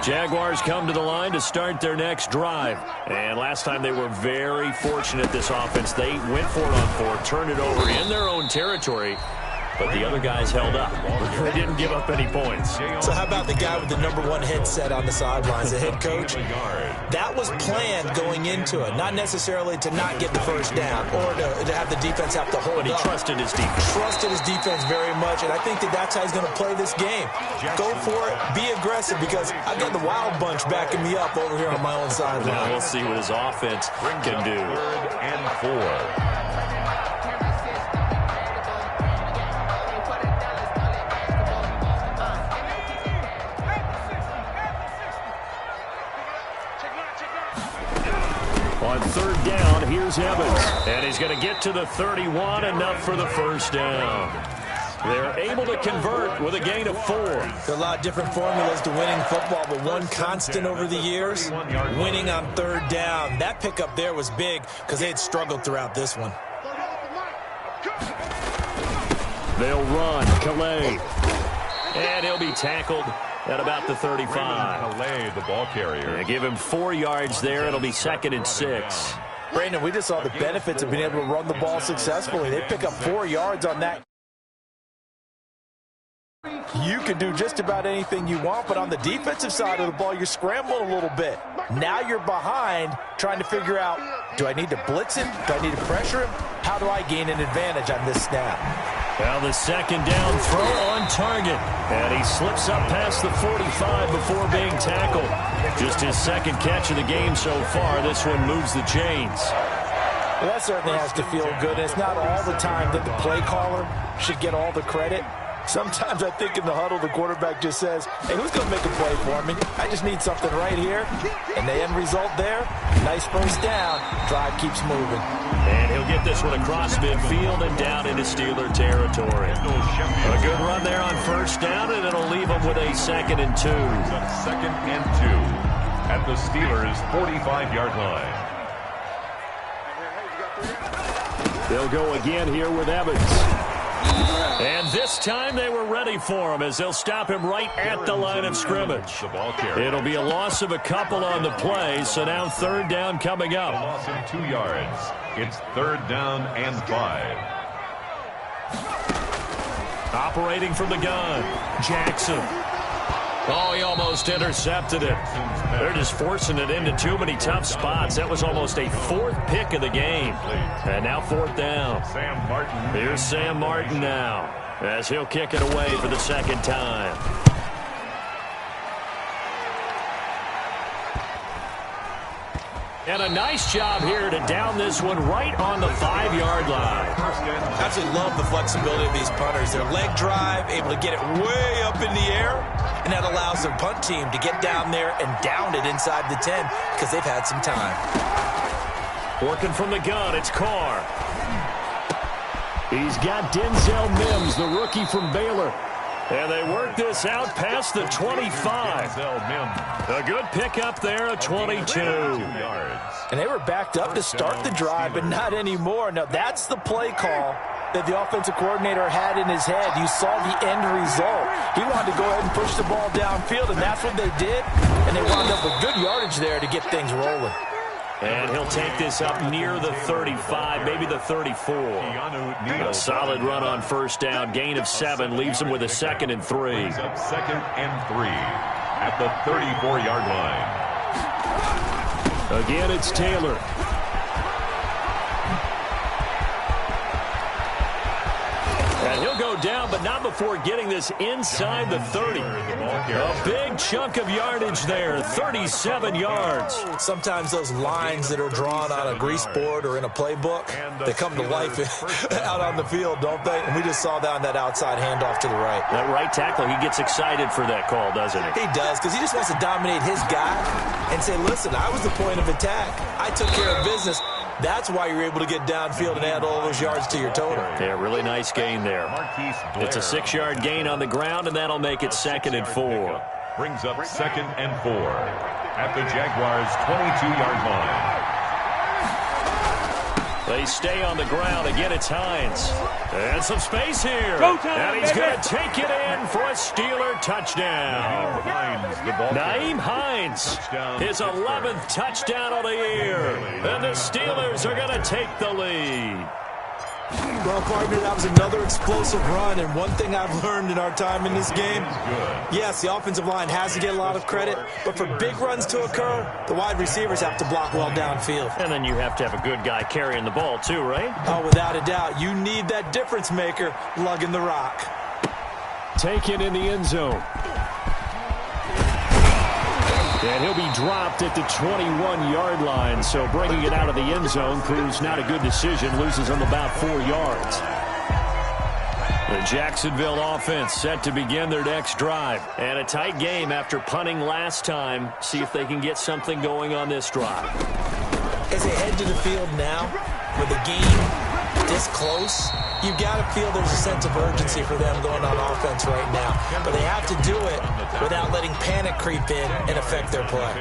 Jaguars come to the line to start their next drive. And last time they were very fortunate, this offense. They went for it on fourth, turned it over in their own territory, but the other guys held up. They didn't give up any points. So how about the guy with the #1 headset on the sidelines, the head coach? That was planned going into it, not necessarily to not get the first down or to have the defense have to hold up. But he trusted his defense. Trusted his defense very much, and I think that's how he's going to play this game. Go for it, be aggressive, because I've got the wild bunch backing me up over here on my own sideline. Now we'll see what his offense can do. 3rd and 4. On 3rd down, here's Evans. And he's going to get to the 31, enough for the first down. They're able to convert with a gain of 4. There are a lot of different formulas to winning football, but one constant over the years, winning on 3rd down. That pickup there was big because they had struggled throughout this one. They'll run. Calais. And he'll be tackled at about the 35. Calais, the ball carrier. They give him 4 yards there. It'll be 2nd and 6. Brandon, we just saw the benefits of being able to run the ball successfully. They pick up 4 yards on that. You can do just about anything you want, but on the defensive side of the ball, you're scrambling a little bit. Now you're behind, trying to figure out, do I need to blitz him? Do I need to pressure him? How do I gain an advantage on this snap? Well, the 2nd down throw on target. And he slips up past the 45 before being tackled. Just his 2nd catch of the game so far. This one moves the chains. Well, that certainly has to feel good. And it's not all the time that the play caller should get all the credit. Sometimes I think in the huddle, the quarterback just says, hey, who's going to make a play for me? I just need something right here. And the end result there, nice first down. Drive keeps moving. And he'll get this one across midfield and down into Steeler territory. A good run there on 1st down, and it'll leave him with a 2nd and 2. 2nd and 2 at the Steelers' 45-yard line. They'll go again here with Evans. And this time they were ready for him as they'll stop him right at the line of scrimmage. It'll be a loss of a couple on the play, so now 3rd down coming up. A loss of 2 yards. It's 3rd down and 5. Operating from the gun, Jackson. Oh, he almost intercepted it. They're just forcing it into too many tough spots. That was almost a 4th pick of the game. And now 4th down. Sam Martin. Here's Sam Martin now as he'll kick it away for the 2nd time. And a nice job here to down this one right on the 5-yard line. Absolutely love the flexibility of these punters. Their leg drive, able to get it way up in the air, and that allows their punt team to get down there and down it inside the 10 because they've had some time. Working from the gun, it's Carr. He's got Denzel Mims, the rookie from Baylor. And they work this out past the 25. A good pickup there at 22. And they were backed up to start the drive, but not anymore. Now, that's the play call that the offensive coordinator had in his head. You saw the end result. He wanted to go ahead and push the ball downfield, and that's what they did. And they wound up with good yardage there to get things rolling. And he'll take this up near the 35, maybe the 34. A solid run on 1st down. Gain of 7 leaves him with a 2nd and 3. 2nd and 3 at the 34-yard line. Again, it's Taylor. And he'll go down, but not before getting this inside the 30. A big chunk of yardage there, 37 yards. Sometimes those lines that are drawn on a grease board or in a playbook, they come to life out on the field, don't they? And we just saw that on that outside handoff to the right. That right tackle, he gets excited for that call, doesn't he? He does, because he just wants to dominate his guy and say, listen, I was the point of attack. I took care of business. That's why you're able to get downfield and add all those yards to your total. Yeah, really nice gain there. It's a 6-yard gain on the ground, and that'll make it 2nd and 4. Brings up 2nd and 4 at the Jaguars' 22-yard line. They stay on the ground. Again, it's Hines. And some space here. And he's going to take it in for a Steeler touchdown. Nyheim Hines, his 11th touchdown of the year. And the Steelers are going to take the lead. Well, partner, that was another explosive run, and one thing I've learned in our time in this game, yes, the offensive line has to get a lot of credit, but for big runs to occur, the wide receivers have to block well downfield. And then you have to have a good guy carrying the ball too, right? Oh, without a doubt. You need that difference maker lugging the rock. Taken in the end zone. And he'll be dropped at the 21-yard line, so bringing it out of the end zone proves not a good decision, loses him about 4 yards. The Jacksonville offense set to begin their next drive. And a tight game after punting last time. See if they can get something going on this drive. As they head to the field now, with the game this close, you've got to feel there's a sense of urgency for them going on offense right now. But they have to do it without letting panic creep in and affect their play.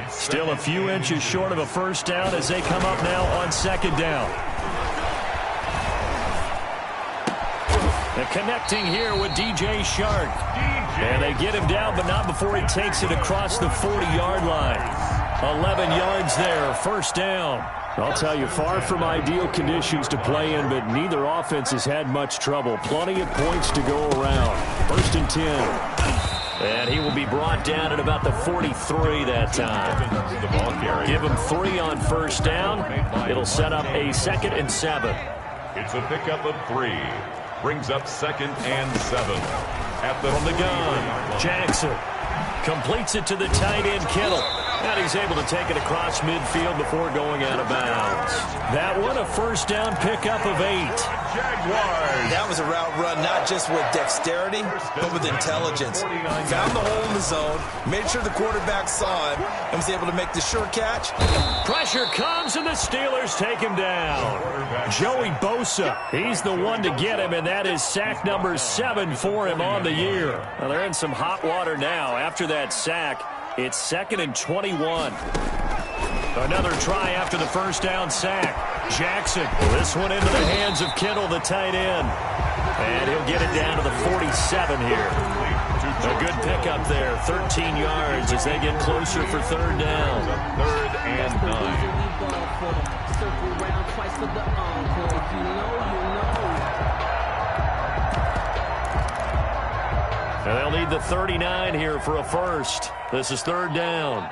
Still a few inches short of a first down as they come up now on 2nd down. And connecting here with DJ Shark. And they get him down, but not before he takes it across the 40-yard line. 11 yards there, first down. I'll tell you, far from ideal conditions to play in, but neither offense has had much trouble. Plenty of points to go around. 1st and 10. And he will be brought down at about the 43 that time. Give him 3 on first down. It'll set up a 2nd and 7. It's a pickup of 3. Brings up 2nd and 7. From the gun, Jackson completes it to the tight end, Kittle. And he's able to take it across midfield before going out of bounds. That one, a first down pickup of 8. Jaguars. That was a route run not just with dexterity, but with intelligence. Found the hole in the zone, made sure the quarterback saw him, and was able to make the sure catch. Pressure comes, and the Steelers take him down. Joey Bosa, he's the one to get him, and that is sack number 7 for him on the year. Well, they're in some hot water now. After that sack, it's 2nd and 21. Another try after the first down sack. Jackson, this one into the hands of Kittle, the tight end. And he'll get it down to the 47 here. A good pickup there, 13 yards as they get closer for 3rd down. 3rd and 9. And they'll need the 39 here for a first. This is 3rd down.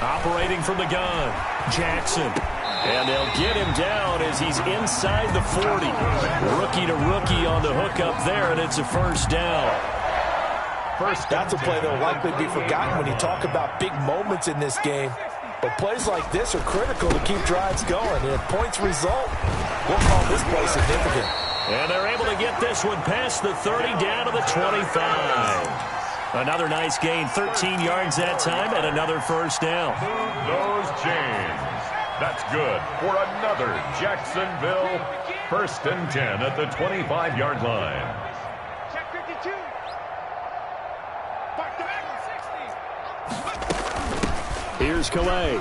Operating from the gun, Jackson. And they'll get him down as he's inside the 40. Rookie to rookie on the hookup there, and it's a first down. That's a play that will likely be forgotten when you talk about big moments in this game. But plays like this are critical to keep drives going. And if points result, we'll call this play significant. And they're able to get this one past the 30 down to the 25. Another nice gain, 13 yards that time, and another first down. Those James. That's good for another Jacksonville 1st and 10 at the 25-yard line. Check 52. Back to back 60. Here's Calais.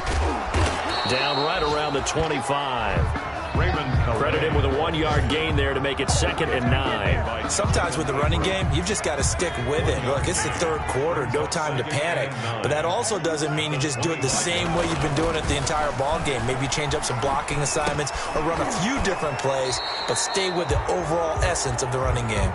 Down right around the 25. Credit him with a 1-yard gain there to make it 2nd and 9. Sometimes with the running game, you've just got to stick with it. Look, it's the 3rd quarter, no time to panic. But that also doesn't mean you just do it the same way you've been doing it the entire ball game. Maybe change up some blocking assignments or run a few different plays, but stay with the overall essence of the running game.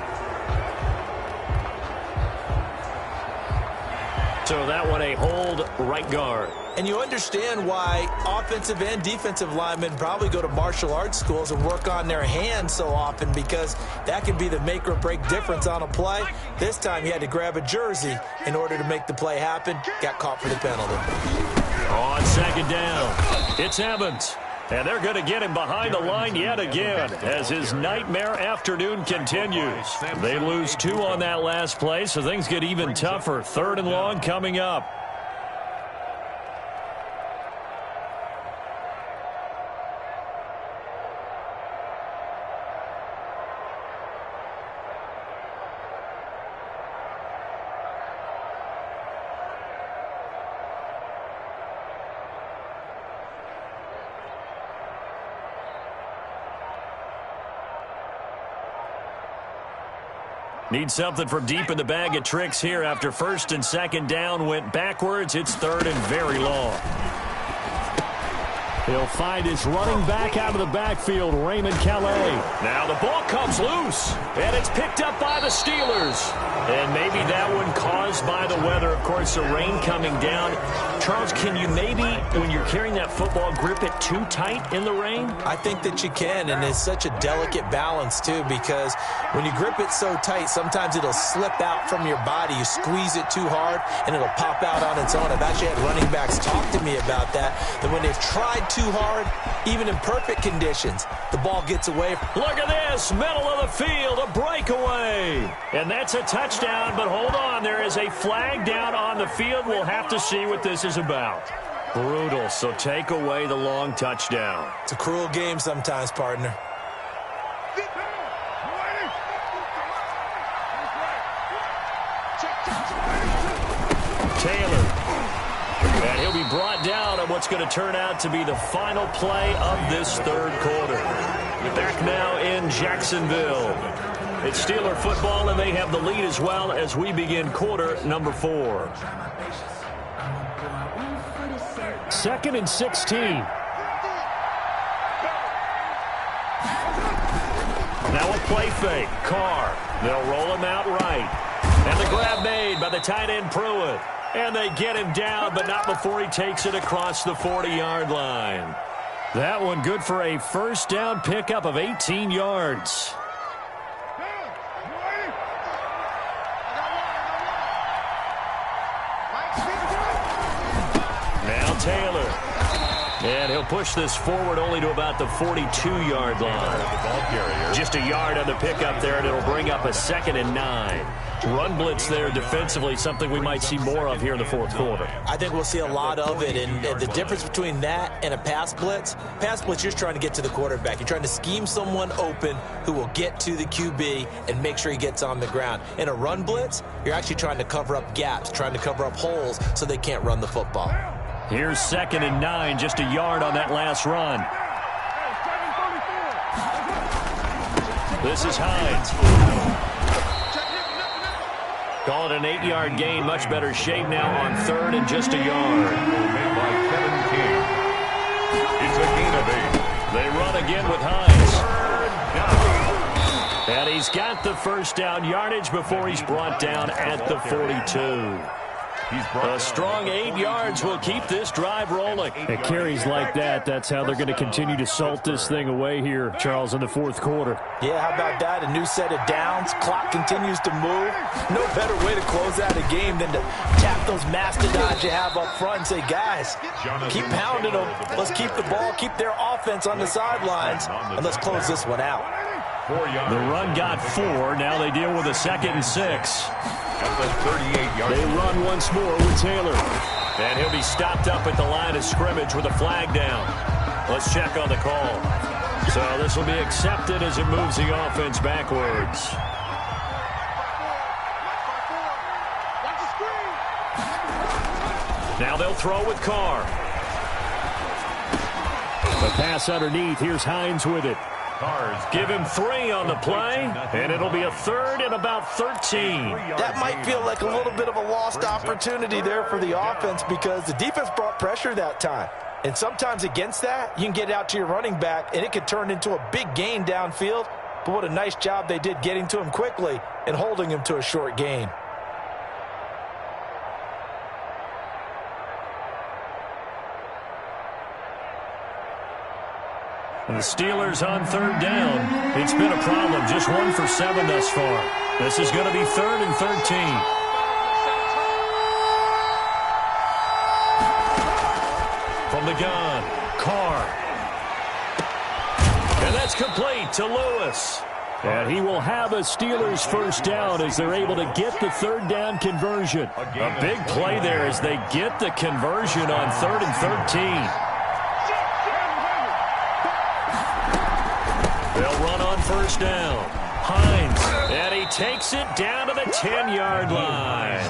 So that one a hold right guard. And you understand why offensive and defensive linemen probably go to martial arts schools and work on their hands so often, because that can be the make or break difference on a play. This time he had to grab a jersey in order to make the play happen. Got caught for the penalty. On second down, it's Evans. And they're going to get him behind the line yet again as his nightmare afternoon continues. They lose 2 on that last play, so things get even tougher. 3rd and long coming up. Need something from deep in the bag of tricks here after 1st and 2nd down went backwards. It's 3rd and very long. He'll find his running back out of the backfield, Raymond Calais. Now the ball comes loose, and it's picked up by the Steelers. And maybe that one caused by the weather. Of course, the rain coming down. Charles, can you maybe, when you're carrying that football, grip it too tight in the rain? I think that you can, and it's such a delicate balance, too, because when you grip it so tight, sometimes it'll slip out from your body. You squeeze it too hard, and it'll pop out on its own. I've actually had running backs talk to me about that when they've tried too hard, even in perfect conditions, the ball gets away. Look at this, middle of the field, a breakaway. And that's a touchdown, but hold on, there is a flag down on the field. We'll have to see what this is about. Brutal, so take away the long touchdown. It's a cruel game sometimes, partner. Taylor. And he'll be brought down on what's going to turn out to be the final play of this 3rd quarter. Back now in Jacksonville. It's Steeler football, and they have the lead as well as we begin quarter number 4. 2nd and 16. Now a play fake. Carr. They'll roll him out right. And the grab made by the tight end Pruitt. And they get him down, but not before he takes it across the 40-yard line. That one good for a 1st down pickup of 18 yards. Now Taylor. And he'll push this forward only to about the 42-yard line. Just a yard on the pickup there, and it'll bring up a 2nd and 9. Run blitz there defensively, something we might see more of here in the 4th quarter. I think we'll see a lot of it, and the difference between that and a pass blitz, you're just trying to get to the quarterback. You're trying to scheme someone open who will get to the QB and make sure he gets on the ground. In a run blitz, you're actually trying to cover up gaps, trying to cover up holes so they can't run the football. Here's 2nd and 9, just a yard on that last run. This is Hines. Call it an 8-yard gain. Much better shape now on 3rd and just a yard. Made by Kevin King. It's a gain of 8. They run again with Hines. And he's got the 1st down yardage before he's brought down at the 42. A strong 8 yards will keep this drive rolling. At carries like that, that's how they're going to continue to salt this thing away here, Charles, in the 4th quarter. Yeah, how about that? A new set of downs. Clock continues to move. No better way to close out a game than to tap those mastodons you have up front and say, guys, keep pounding them. Let's keep the ball, keep their offense on the sidelines, and let's close this one out. The run got 4. Now they deal with a 2nd and 6. They run once more with Taylor. And he'll be stopped up at the line of scrimmage with a flag down. Let's check on the call. So this will be accepted as it moves the offense backwards. Now they'll throw with Carr. The pass underneath. Here's Hines with it. Give him 3 on the play, and it'll be a 3rd and about 13. That might feel like a little bit of a lost opportunity there for the offense because the defense brought pressure that time. And sometimes against that, you can get out to your running back, and it could turn into a big gain downfield. But what a nice job they did getting to him quickly and holding him to a short gain. And the Steelers on third down. It's been a problem. Just 1 for 7 thus far. This is going to be 3rd and 13. From the gun, Carr. And that's complete to Lewis. And he will have a Steelers first down as they're able to get the third down conversion. A big play there as they get the conversion on 3rd and 13. They'll run on first down. Hines, and he takes it down to the 10-yard line.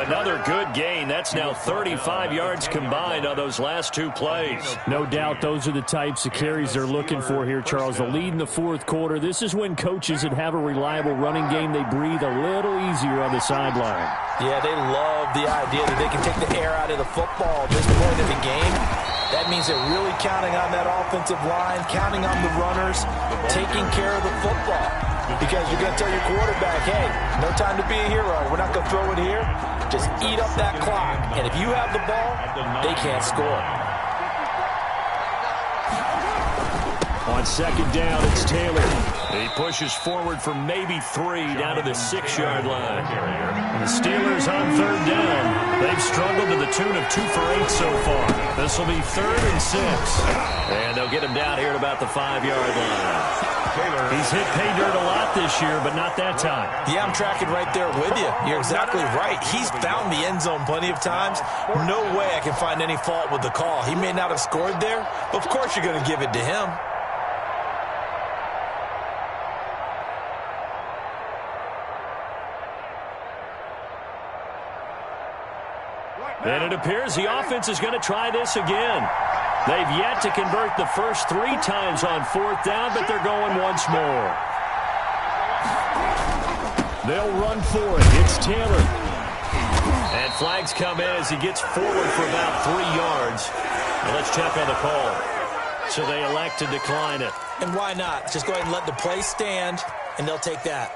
Another good gain. That's now 35 yards combined on those last 2 plays. No doubt those are the types of carries they're looking for here, Charles. The lead in the fourth quarter. This is when coaches that have a reliable running game, they breathe a little easier on the sideline. Yeah, they love the idea that they can take the air out of the football at this point in the game. That means they're really counting on that offensive line, counting on the runners, taking care of the football. Because you're going to tell your quarterback, hey, no time to be a hero. We're not going to throw it here. Just eat up that clock. And if you have the ball, they can't score. On second down, it's Taylor. He pushes forward for maybe 3 down to the 6-yard line. And the Steelers on third down. They've struggled to the tune of 2 for 8 so far. This will be 3rd and 6. And they'll get him down here at about the 5-yard line. He's hit pay dirt a lot this year, but not that time. Yeah, I'm tracking right there with you. You're exactly right. He's found the end zone plenty of times. No way I can find any fault with the call. He may not have scored there, but of course you're going to give it to him. And it appears the offense is going to try this again. They've yet to convert the first 3 times on 4th down, but they're going once more. They'll run for it. It's Taylor. And flags come in as he gets forward for about 3 yards. And let's check on the call. So they elect to decline it. And why not? Just go ahead and let the play stand, and they'll take that.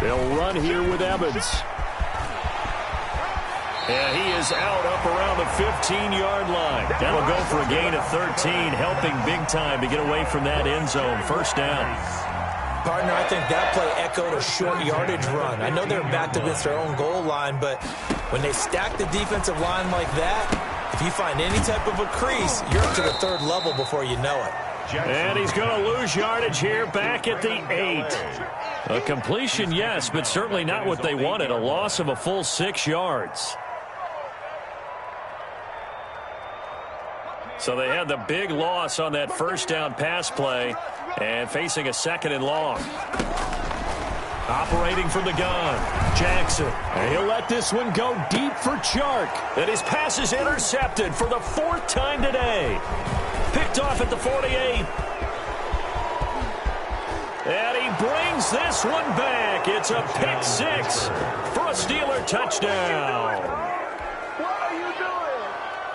They'll run here with Evans. And he is out up around the 15-yard line. That'll go for a gain of 13, helping big time to get away from that end zone. First down. Partner, I think that play echoed a short yardage run. I know they're backed against their own goal line, but when they stack the defensive line like that, if you find any type of a crease, you're up to the 3rd level before you know it. And he's going to lose yardage here back at the 8. A completion, yes, but certainly not what they wanted. A loss of a full 6 yards. So they had the big loss on that first down pass play and facing a 2nd and long. Operating from the gun, Jackson. And he'll let this one go deep for Chark. And his pass is intercepted for the 4th time today. Picked off at the 48. And he brings this one back. It's a pick 6 for a Steeler touchdown.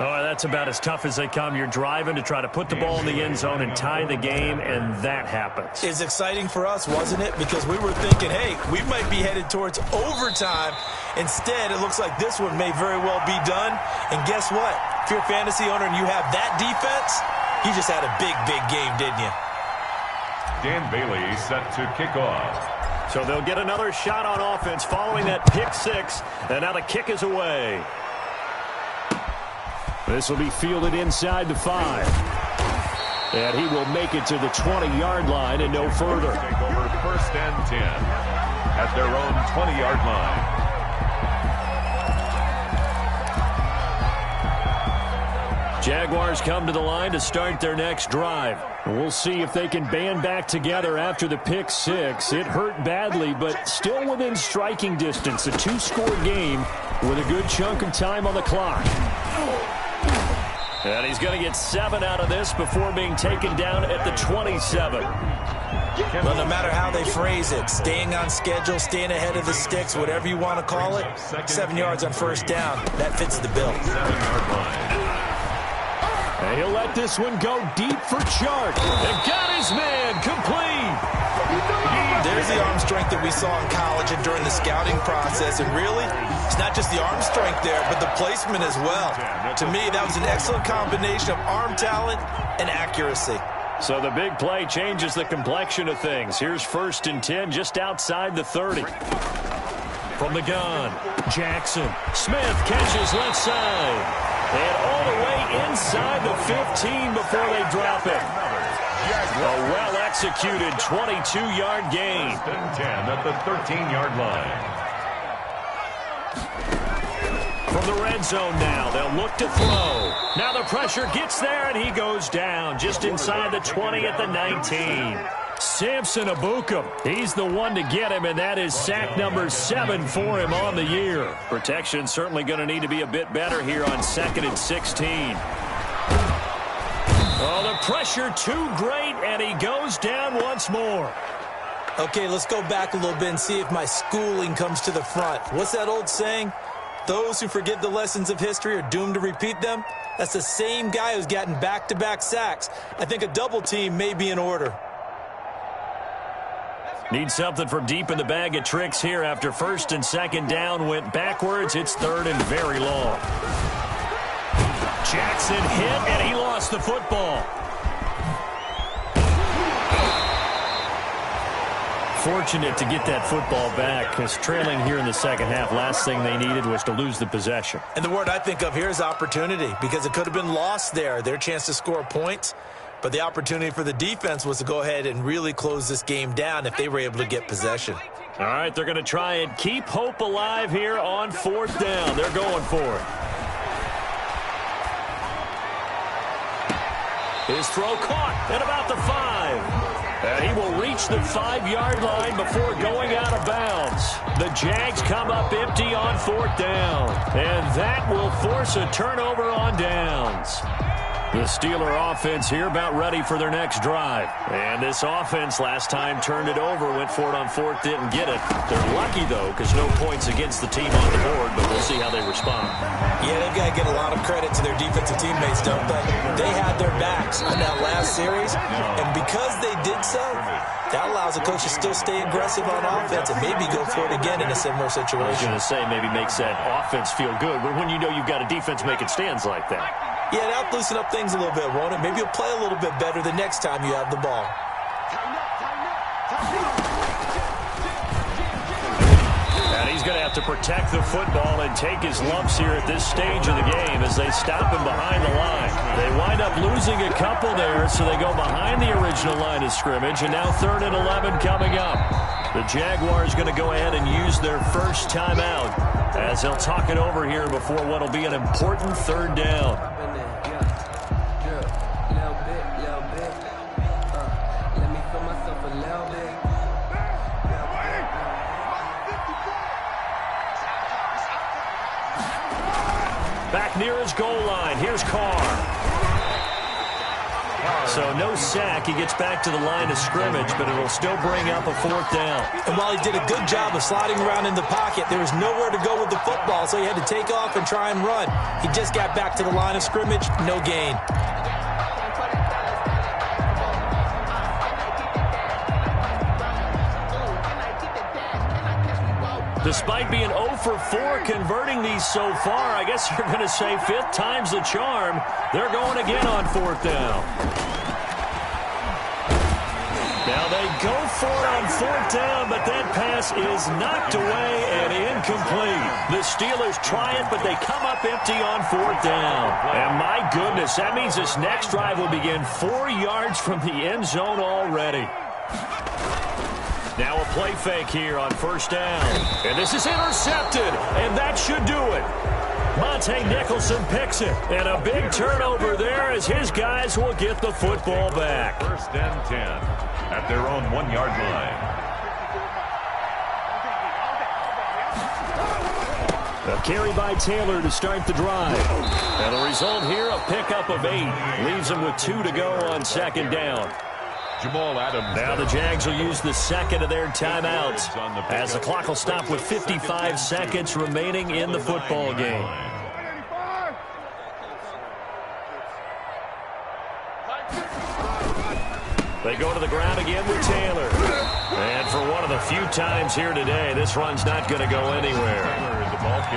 Oh, that's about as tough as they come. You're driving to try to put the ball in the end zone and tie the game, and that happens. It's exciting for us, wasn't it? Because we were thinking, hey, we might be headed towards overtime. Instead, it looks like this one may very well be done. And guess what? If you're a fantasy owner and you have that defense, you just had a big, big game, didn't you? Dan Bailey set to kick off. So they'll get another shot on offense following that pick 6, and now the kick is away. This will be fielded inside the 5. And he will make it to the 20-yard line and no further. Take over 1st and 10 at their own 20-yard line. Jaguars come to the line to start their next drive. We'll see if they can band back together after the pick 6. It hurt badly, but still within striking distance. A 2-score game with a good chunk of time on the clock. And he's going to get 7 out of this before being taken down at the 27. Well, no matter how they phrase it, staying on schedule, staying ahead of the sticks, whatever you want to call it, 7 yards on first down, that fits the bill. 7-yard line. And he'll let this one go deep for Chark. And got his man complete. There's the arm strength that we saw in college and during the scouting process. And really, it's not just the arm strength there, but the placement as well. To me, that was an excellent combination of arm talent and accuracy. So the big play changes the complexion of things. Here's 1st and 10 just outside the 30. From the gun, Jackson. Smith catches left side. And all the way inside the 15 before they drop it. A well-executed 22-yard gain. 1st and 10 at the 13-yard line. From the red zone now, they'll look to throw. Now the pressure gets there, and he goes down just inside the 20 at the 19. Samson Abukum, he's the one to get him, and that is sack number 7 for him on the year. Protection certainly going to need to be a bit better here on 2nd and 16. Oh, the pressure too great, and he goes down once more. Okay, let's go back a little bit and see if my schooling comes to the front. What's that old saying? Those who forget the lessons of history are doomed to repeat them. That's the same guy who's gotten back-to-back sacks. I think a double team may be in order. Need something from deep in the bag of tricks here after 1st and 2nd down went backwards. It's 3rd and very long. Jackson hit, and he lost the football. Fortunate to get that football back, because trailing here in the second half, last thing they needed was to lose the possession. And the word I think of here is opportunity, because it could have been lost there, their chance to score points. But the opportunity for the defense was to go ahead and really close this game down if they were able to get possession. All right, they're going to try and keep hope alive here on 4th down. They're going for it. His throw caught at about the 5. And he will reach the 5-yard line before going out of bounds. The Jags come up empty on 4th down. And that will force a turnover on downs. The Steeler offense here about ready for their next drive. And this offense last time turned it over, went for it on 4th, didn't get it. They're lucky, though, because no points against the team on the board, but we'll see how they respond. Yeah, they've got to get a lot of credit to their defensive teammates, don't they? They had their backs on that last series, and because they did so, that allows the coach to still stay aggressive on offense and maybe go for it again in a similar situation. I was going to say maybe makes that offense feel good, but when you know you've got a defense making stands like that. Yeah, that'll loosen up things a little bit, won't it? Maybe you'll play a little bit better the next time you have the ball. And he's going to have to protect the football and take his lumps here at this stage of the game as they stop him behind the line. They wind up losing a couple there, so they go behind the original line of scrimmage, and now 3rd and 11 coming up. The Jaguars going to go ahead and use their first timeout as they'll talk it over here before what will be an important 3rd down. Back near his goal line. Here's Carr. So no sack. He gets back to the line of scrimmage, but it'll still bring up a 4th down. And while he did a good job of sliding around in the pocket, there was nowhere to go with the football, so he had to take off and try and run. He just got back to the line of scrimmage. No gain. Despite being 0 for 4 converting these so far, I guess you're going to say 5th time's the charm. They're going again on 4th down. Now they go for it on 4th down, but that pass is knocked away and incomplete. The Steelers try it, but they come up empty on 4th down. And my goodness, that means this next drive will begin 4 yards from the end zone already. Now a play fake here on 1st down. And this is intercepted, and that should do it. Monte Nicholson picks it, and a big turnover there as his guys will get the football back. 1st and 10 at their own 1-yard line. A carry by Taylor to start the drive. And the result here, a pickup of 8. Leaves him with 2 to go on 2nd down. Jamal Adams. Now the Jags will use the second of their timeouts as the clock will stop with 55 seconds remaining in the football game. They go to the ground again with Taylor. And for one of the few times here today, this run's not going to go anywhere.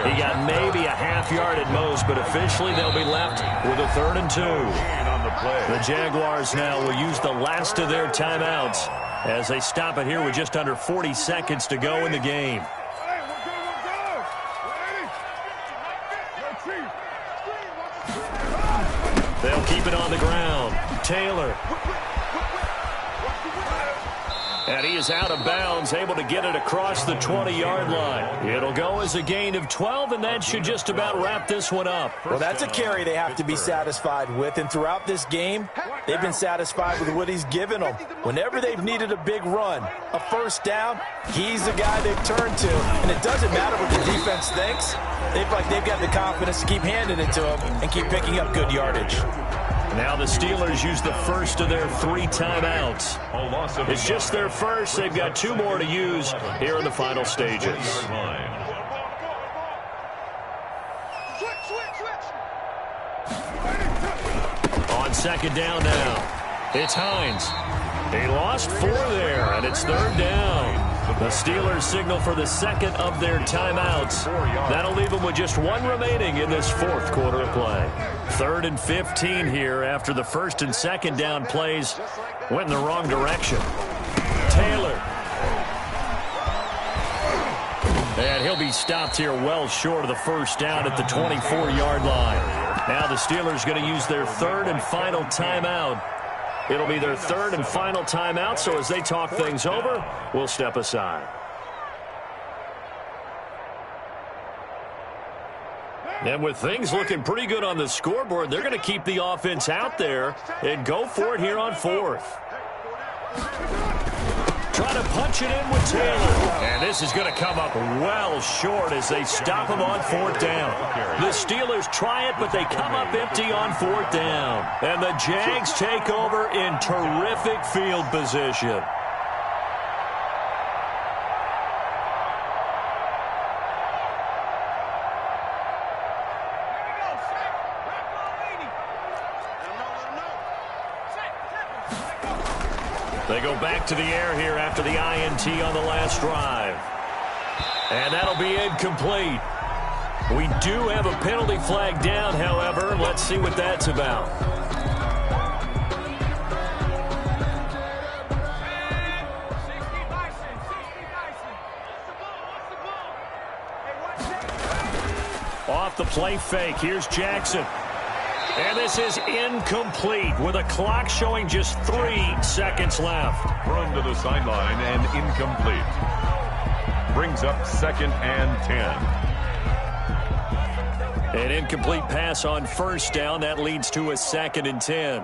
He got maybe a half yard at most, but officially they'll be left with a 3rd and 2. The Jaguars now will use the last of their timeouts as they stop it here with just under 40 seconds to go in the game. They'll keep it on the ground. Taylor. And he is out of bounds, able to get it across the 20-yard line. It'll go as a gain of 12, and that should just about wrap this one up. Well, that's a carry they have to be satisfied with, and throughout this game, they've been satisfied with what he's given them. Whenever they've needed a big run, a first down, he's the guy they've turned to. And it doesn't matter what the defense thinks. They've got the confidence to keep handing it to him and keep picking up good yardage. Now the Steelers use the first of their 3 timeouts. It's just their first. They've got 2 more to use here in the final stages. On second down now, it's Hines. He lost 4 there, and it's 3rd down. The Steelers signal for the second of their timeouts. That'll leave them with just 1 remaining in this 4th quarter of play. 3rd and 15 here after the 1st and 2nd down plays went in the wrong direction. Taylor. And he'll be stopped here well short of the first down at the 24-yard line. Now the Steelers going to use their 3rd and final timeout. It'll be their 3rd and final timeout, so as they talk things over, we'll step aside. And with things looking pretty good on the scoreboard, they're going to keep the offense out there and go for it here on 4th. Trying to punch it in with Taylor. And this is going to come up well short as they stop him on 4th down. The Steelers try it, but they come up empty on 4th down. And the Jags take over in terrific field position. They go back to the air here after the INT on the last drive. And that'll be incomplete. We do have a penalty flag down, however. Let's see what that's about. Off the play fake, here's Jackson. And this is incomplete with a clock showing just 3 seconds left. Run to the sideline and incomplete. Brings up 2nd and 10. An incomplete pass on first down. That leads to a 2nd and 10.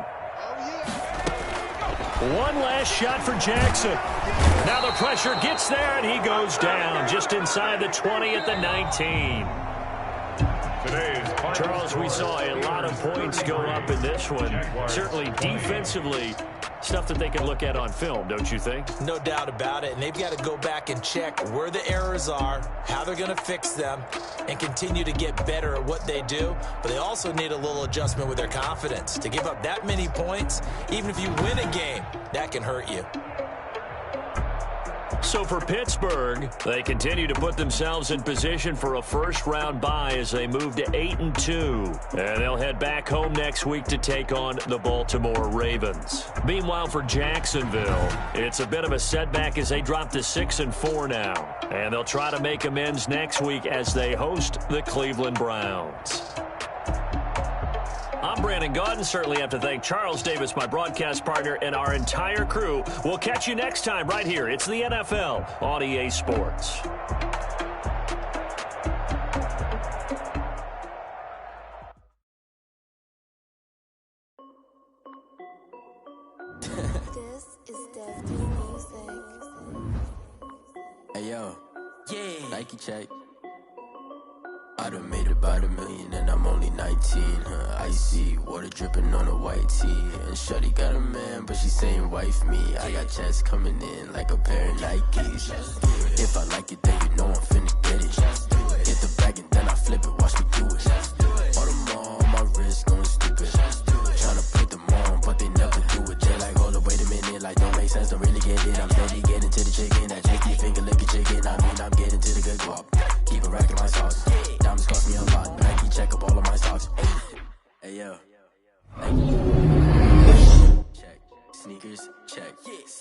One last shot for Jackson. Now the pressure gets there, and he goes down just inside the 20 at the 19. Charles, we saw a lot of points go up in this one. Certainly defensively, stuff that they can look at on film, don't you think? No doubt about it. And they've got to go back and check where the errors are, how they're going to fix them, and continue to get better at what they do. But they also need a little adjustment with their confidence. To give up that many points, even if you win a game, that can hurt you. So for Pittsburgh, they continue to put themselves in position for a first-round bye as they move to 8-2. And they'll head back home next week to take on the Baltimore Ravens. Meanwhile, for Jacksonville, it's a bit of a setback as they drop to 6-4 now. And they'll try to make amends next week as they host the Cleveland Browns. I'm Brandon Gaudin. Certainly have to thank Charles Davis, my broadcast partner, and our entire crew. We'll catch you next time right here. It's the NFL on EA Sports. This is Destiny Music. Hey yo, yeah, Nike check. I done made about $1 million and I'm only 19, icy, water dripping on a white tee. And shawty got a man, but she saying wife me. I got checks coming in like a pair of Nikes. If I like it, then you know I'm finna get it. Hit the bag and then I flip it, watch me do it. All them all on my wrist going stupid. Tryna put them on, but they never do it. They like, hold up, wait a minute, like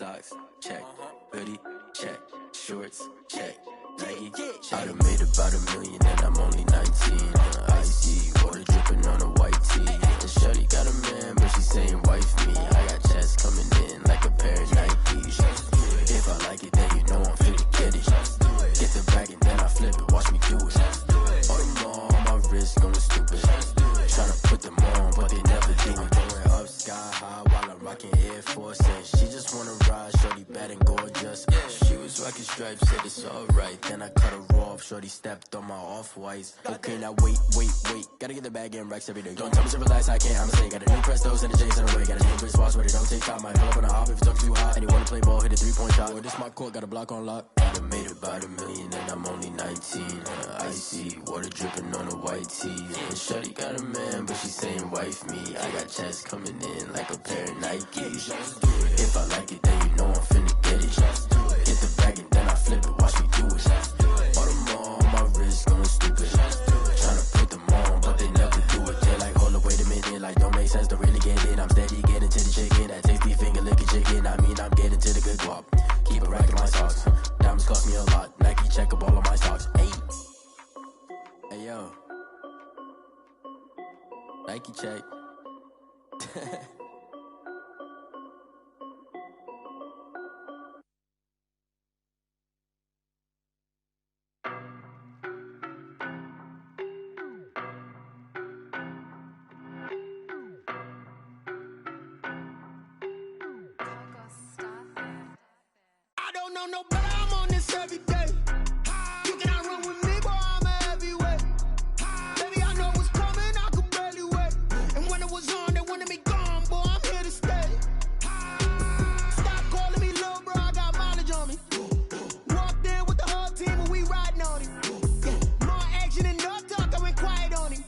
socks, check. Hoodie, check. Shorts, check. Nike, check. I done made about $1 million and I'm only 19. Icy, water dripping on a white tee. And shorty got a man, but she saying wife me. I got checks coming in like a pair of Nikes. If I like it, then you know I'm finna get it. Get the bag and then I flip it, watch me do it. All them all on my wrist going stupid. Tryna put them on, but they never do it. Going up sky high while I'm rocking Air Force. And she just wanna ride, shorty bad and gorgeous. She was rocking stripes, said it's alright. Then I cut her off, shorty stepped on my off-whites. Okay, now wait. Gotta get the bag and racks every day. Don't tell me to relax, I can't, I'm a got a new Prestos and a J's in the way. Got a new wristwatch where they don't take time. Might pull up on a hop if it's up too hot. And you wanna play ball, hit a 3-point shot. Well, this my court, got a block on lock. I done made about $1 million and I'm only 19. Icy, water dripping on a white tee. And shorty got a man, but she saying wife me. I got checks coming in like a pair of Nikes. If I like it, then you know I'm finna get it. Get the bag and then I flip it, watch me do it. All them all on my wrist going stupid. Tryna put them on, but they never do it. They're like, hold up, wait a minute, like don't make sense to really get it. I'm steady getting to the chicken, that tasty finger licking chicken. I mean, I'm getting to the good guap. Keep it racking my socks. Diamonds cost me a lot. Nike check up all of my stocks. Hey yo, Nike check. I don't know no better, I'm on this every day. You cannot run with me, boy, I'm a heavyweight. Baby, I know what's coming, I could barely wait. And when it was on, they wanted me gone, boy, I'm here to stay. Stop calling me little bro, I got mileage on me. Walked in with the whole team and we riding on it. More action and no talk, I went quiet on it.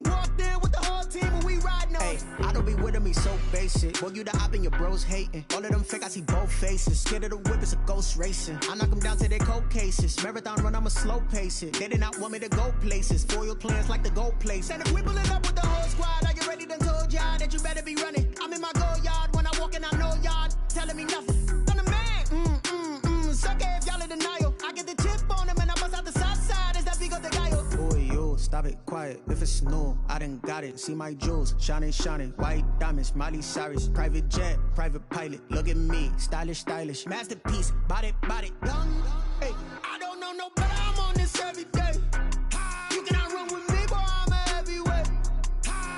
Walked in with the whole team and we riding on it. I don't be with me so basic. Boy, you the op and your bros hating. All of them fake, I see both faces. Scared of the whip, it's a ghost racing. I knock them down to their cold cases. Marathon run, I'ma slow pace it. They did not want me to go places. Foil plans like the go place. And if we pulling up with the whole squad, I get ready to told y'all that you better be running. I'm in my go yard. When I walk in, I know y'all telling me nothing. I'm the man. Suck it if y'all in denial. I get the chip on them and I bust out the south side. Is that Vigo de Gallo? Boy, yo, stop it, quiet. If it's new, I done got it. See my jewels, shining. White diamonds, Miley Cyrus. Private jet, private pilot. Look at me, stylish. Masterpiece, body, young. Hey, I don't know no better, I'm on this every day. You cannot run with me, boy, I'm a heavyweight.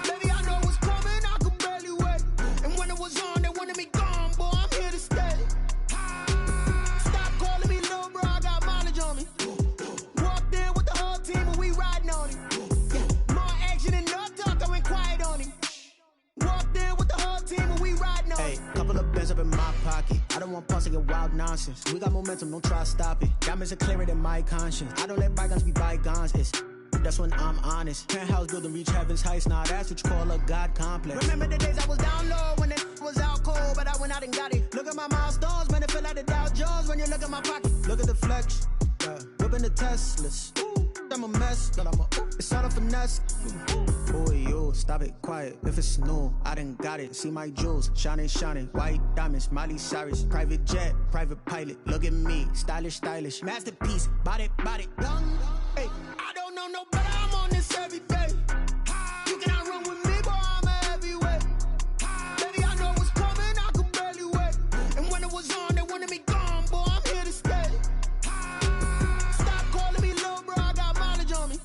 Baby, I know what's coming, I could barely wait. And when it was on, they wanted me gone, boy, I'm here to stay. Stop calling me little bro, I got mileage on me. Walked in with the whole team and we riding on it. More action and no talk, I went quiet on it. Walked in with the whole team and we riding on it. Hey, couple of bands up in my pocket. I don't want pause to get wild nonsense. We got momentum, don't try to stop it. Diamonds are clearer than my conscience. I don't let bygones be bygones. That's when I'm honest. Penthouse building, reach heaven's heights. Nah, that's what you call a God complex. Remember the days I was down low when it was out cold, but I went out and got it. Look at my milestones, man, it feel like the Dow Jones when you look at my pocket. Look at the flex, whipping the Teslas. I'm a mess, but it's all a finesse. Boy, yo, stop it, quiet. If it's new, I done got it. See my jewels, shining. White diamonds, Miley Cyrus. Private jet, private pilot. Look at me, stylish. Masterpiece, body, young. Hey, I don't know no better, I'm on this every day. You cannot run with me, boy, I'm a heavyweight. Baby, I know what's coming, I could barely wait. And when it was on, they wanted me gone, boy, I'm here to stay. Stop calling me little bro, I got mileage on me.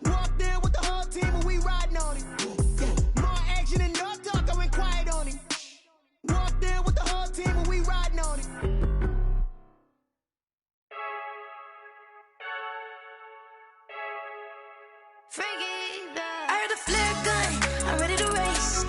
Walked in with the whole team and we riding on it. More action and no talk, I went quiet on it. Walked in with the whole team and we riding on it. I heard the flare gun, I'm ready to race.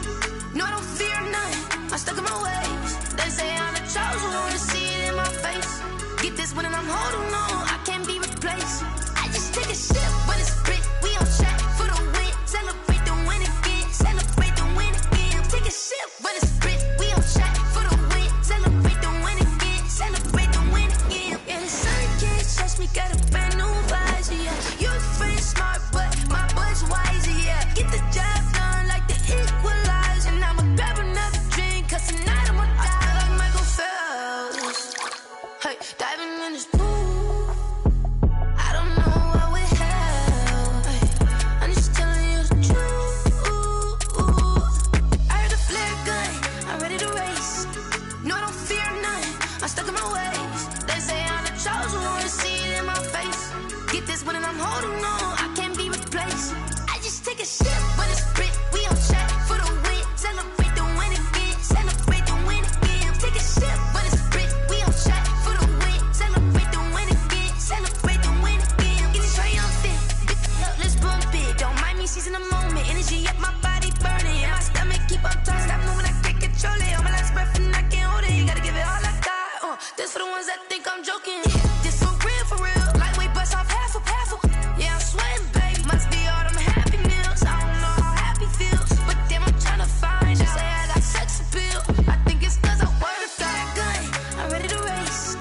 No, I don't fear none, I'm stuck in my ways. They say I'm the chosen one, to see it in my face. Get this one and I'm holding on, I can't be replaced. I just take a sip when it's split, we on track for the win. Celebrate the win again, celebrate the win again. Take a sip when it's split, we on track for the win. Celebrate the win again, celebrate the win again. Yeah, the sun can't touch me, got a brand new visor, yeah. Your friend smart, but my boy's wiser, yeah. Get the job done like the equalizer. And I'ma grab another drink, cause tonight I'ma die like Michael Phelps. one and I'm holding on. I can't be replaced. I just take a sip, but it's split. We on track for the win. Celebrate the win again. Celebrate the win again. Take a sip, but it's split. We on track for the win. Celebrate the win again. Celebrate the win again. Get this triumphant. Let's bump it. Don't mind me, she's in the moment. Energy up, my body burning. And my stomach keep up turning. Stop moving, I can't control it. On my last breath and I can't hold it. You gotta give it all I got. This for the ones that think I'm joking. This for real. Lightweight bust off half a. Yeah, I'm sweating, baby. Must be all them happy meals. I don't know how happy feels, but damn, I'm trying to find out. Say I got sex appeal. I think it's cause I work that gun. I'm ready to race.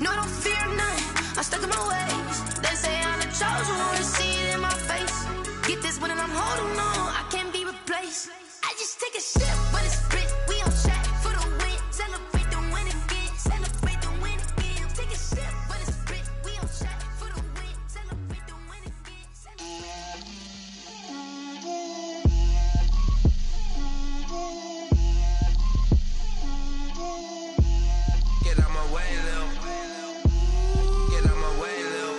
No, I don't fear none. I'm stuck in my ways. They say I'm the chosen one. To see it in my face. Get this one and I'm holding on. I can't be replaced. I just take a sip, but it's split. We on track for the win. Celebrate the win again. Celebrate the win again. Take a sip, but it's split. We on track for the win. Celebrate the win again. Get out my way, Lil. Get out my way, Lil.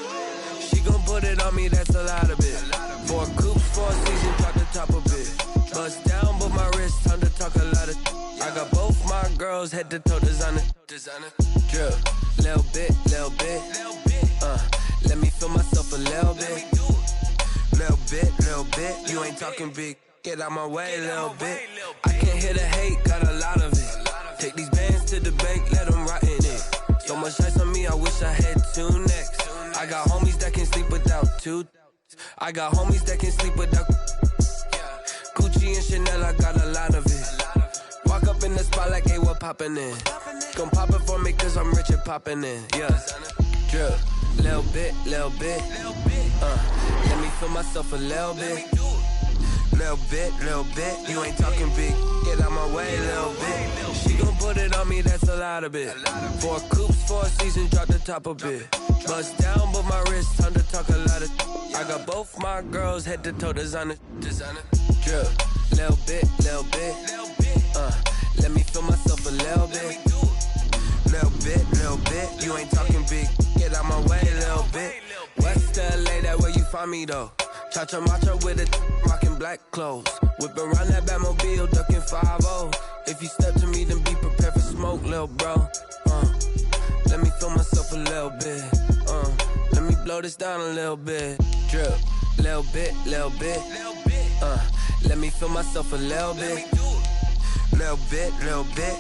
She gon' put it on me, that's a lot of it. 4 coops, 4 seasons, drop the top a bit. Bust down, but my wrist, time to talk a lot of. I got both my girls head to toe designer. Drip, little bit. Let me feel myself a little bit. Little bit. You ain't talking big. Get out my way, little bit. I can't hear the hate, got a lot of it. Take these bands to the bank, let them rot in it. So much ice on me, I wish I had 2 necks. I got homies that can sleep without 2. I got homies that can sleep without. Gucci and Chanel, I got a lot of it. Walk up in the spot like, hey, what poppin' in? Gon' pop it for me cause I'm rich and poppin' in. Yeah, drip, little bit. Let me feel myself a little bit. Little bit. You ain't talking big. Get out my way, little bit. She gon' put it on me, that's a lot of it. 4 coops, 4 seasons, drop the top a bit. Bust down, but my wrist, time to talk a lot of. I got both my girls head to toe designer. Drip, little bit. Let me feel myself a little bit. Little bit. You ain't talking big. Get out my way, little bit. West LA, that where you find me though. Cha-cha matcha with a rockin' black clothes. Whip around that Batmobile, ducking 5-0. If you step to me, then be prepared for smoke, lil' bro. Let me feel myself a little bit. Let me blow this down a little bit. Drip, little bit. Let me feel myself a little bit. Little bit.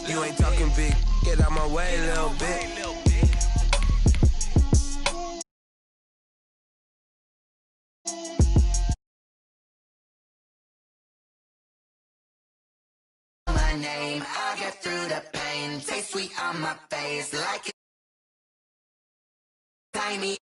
You ain't talking big. Get out my way, little bit. My name, I'll get through the pain. Taste sweet on my face like it. Tiny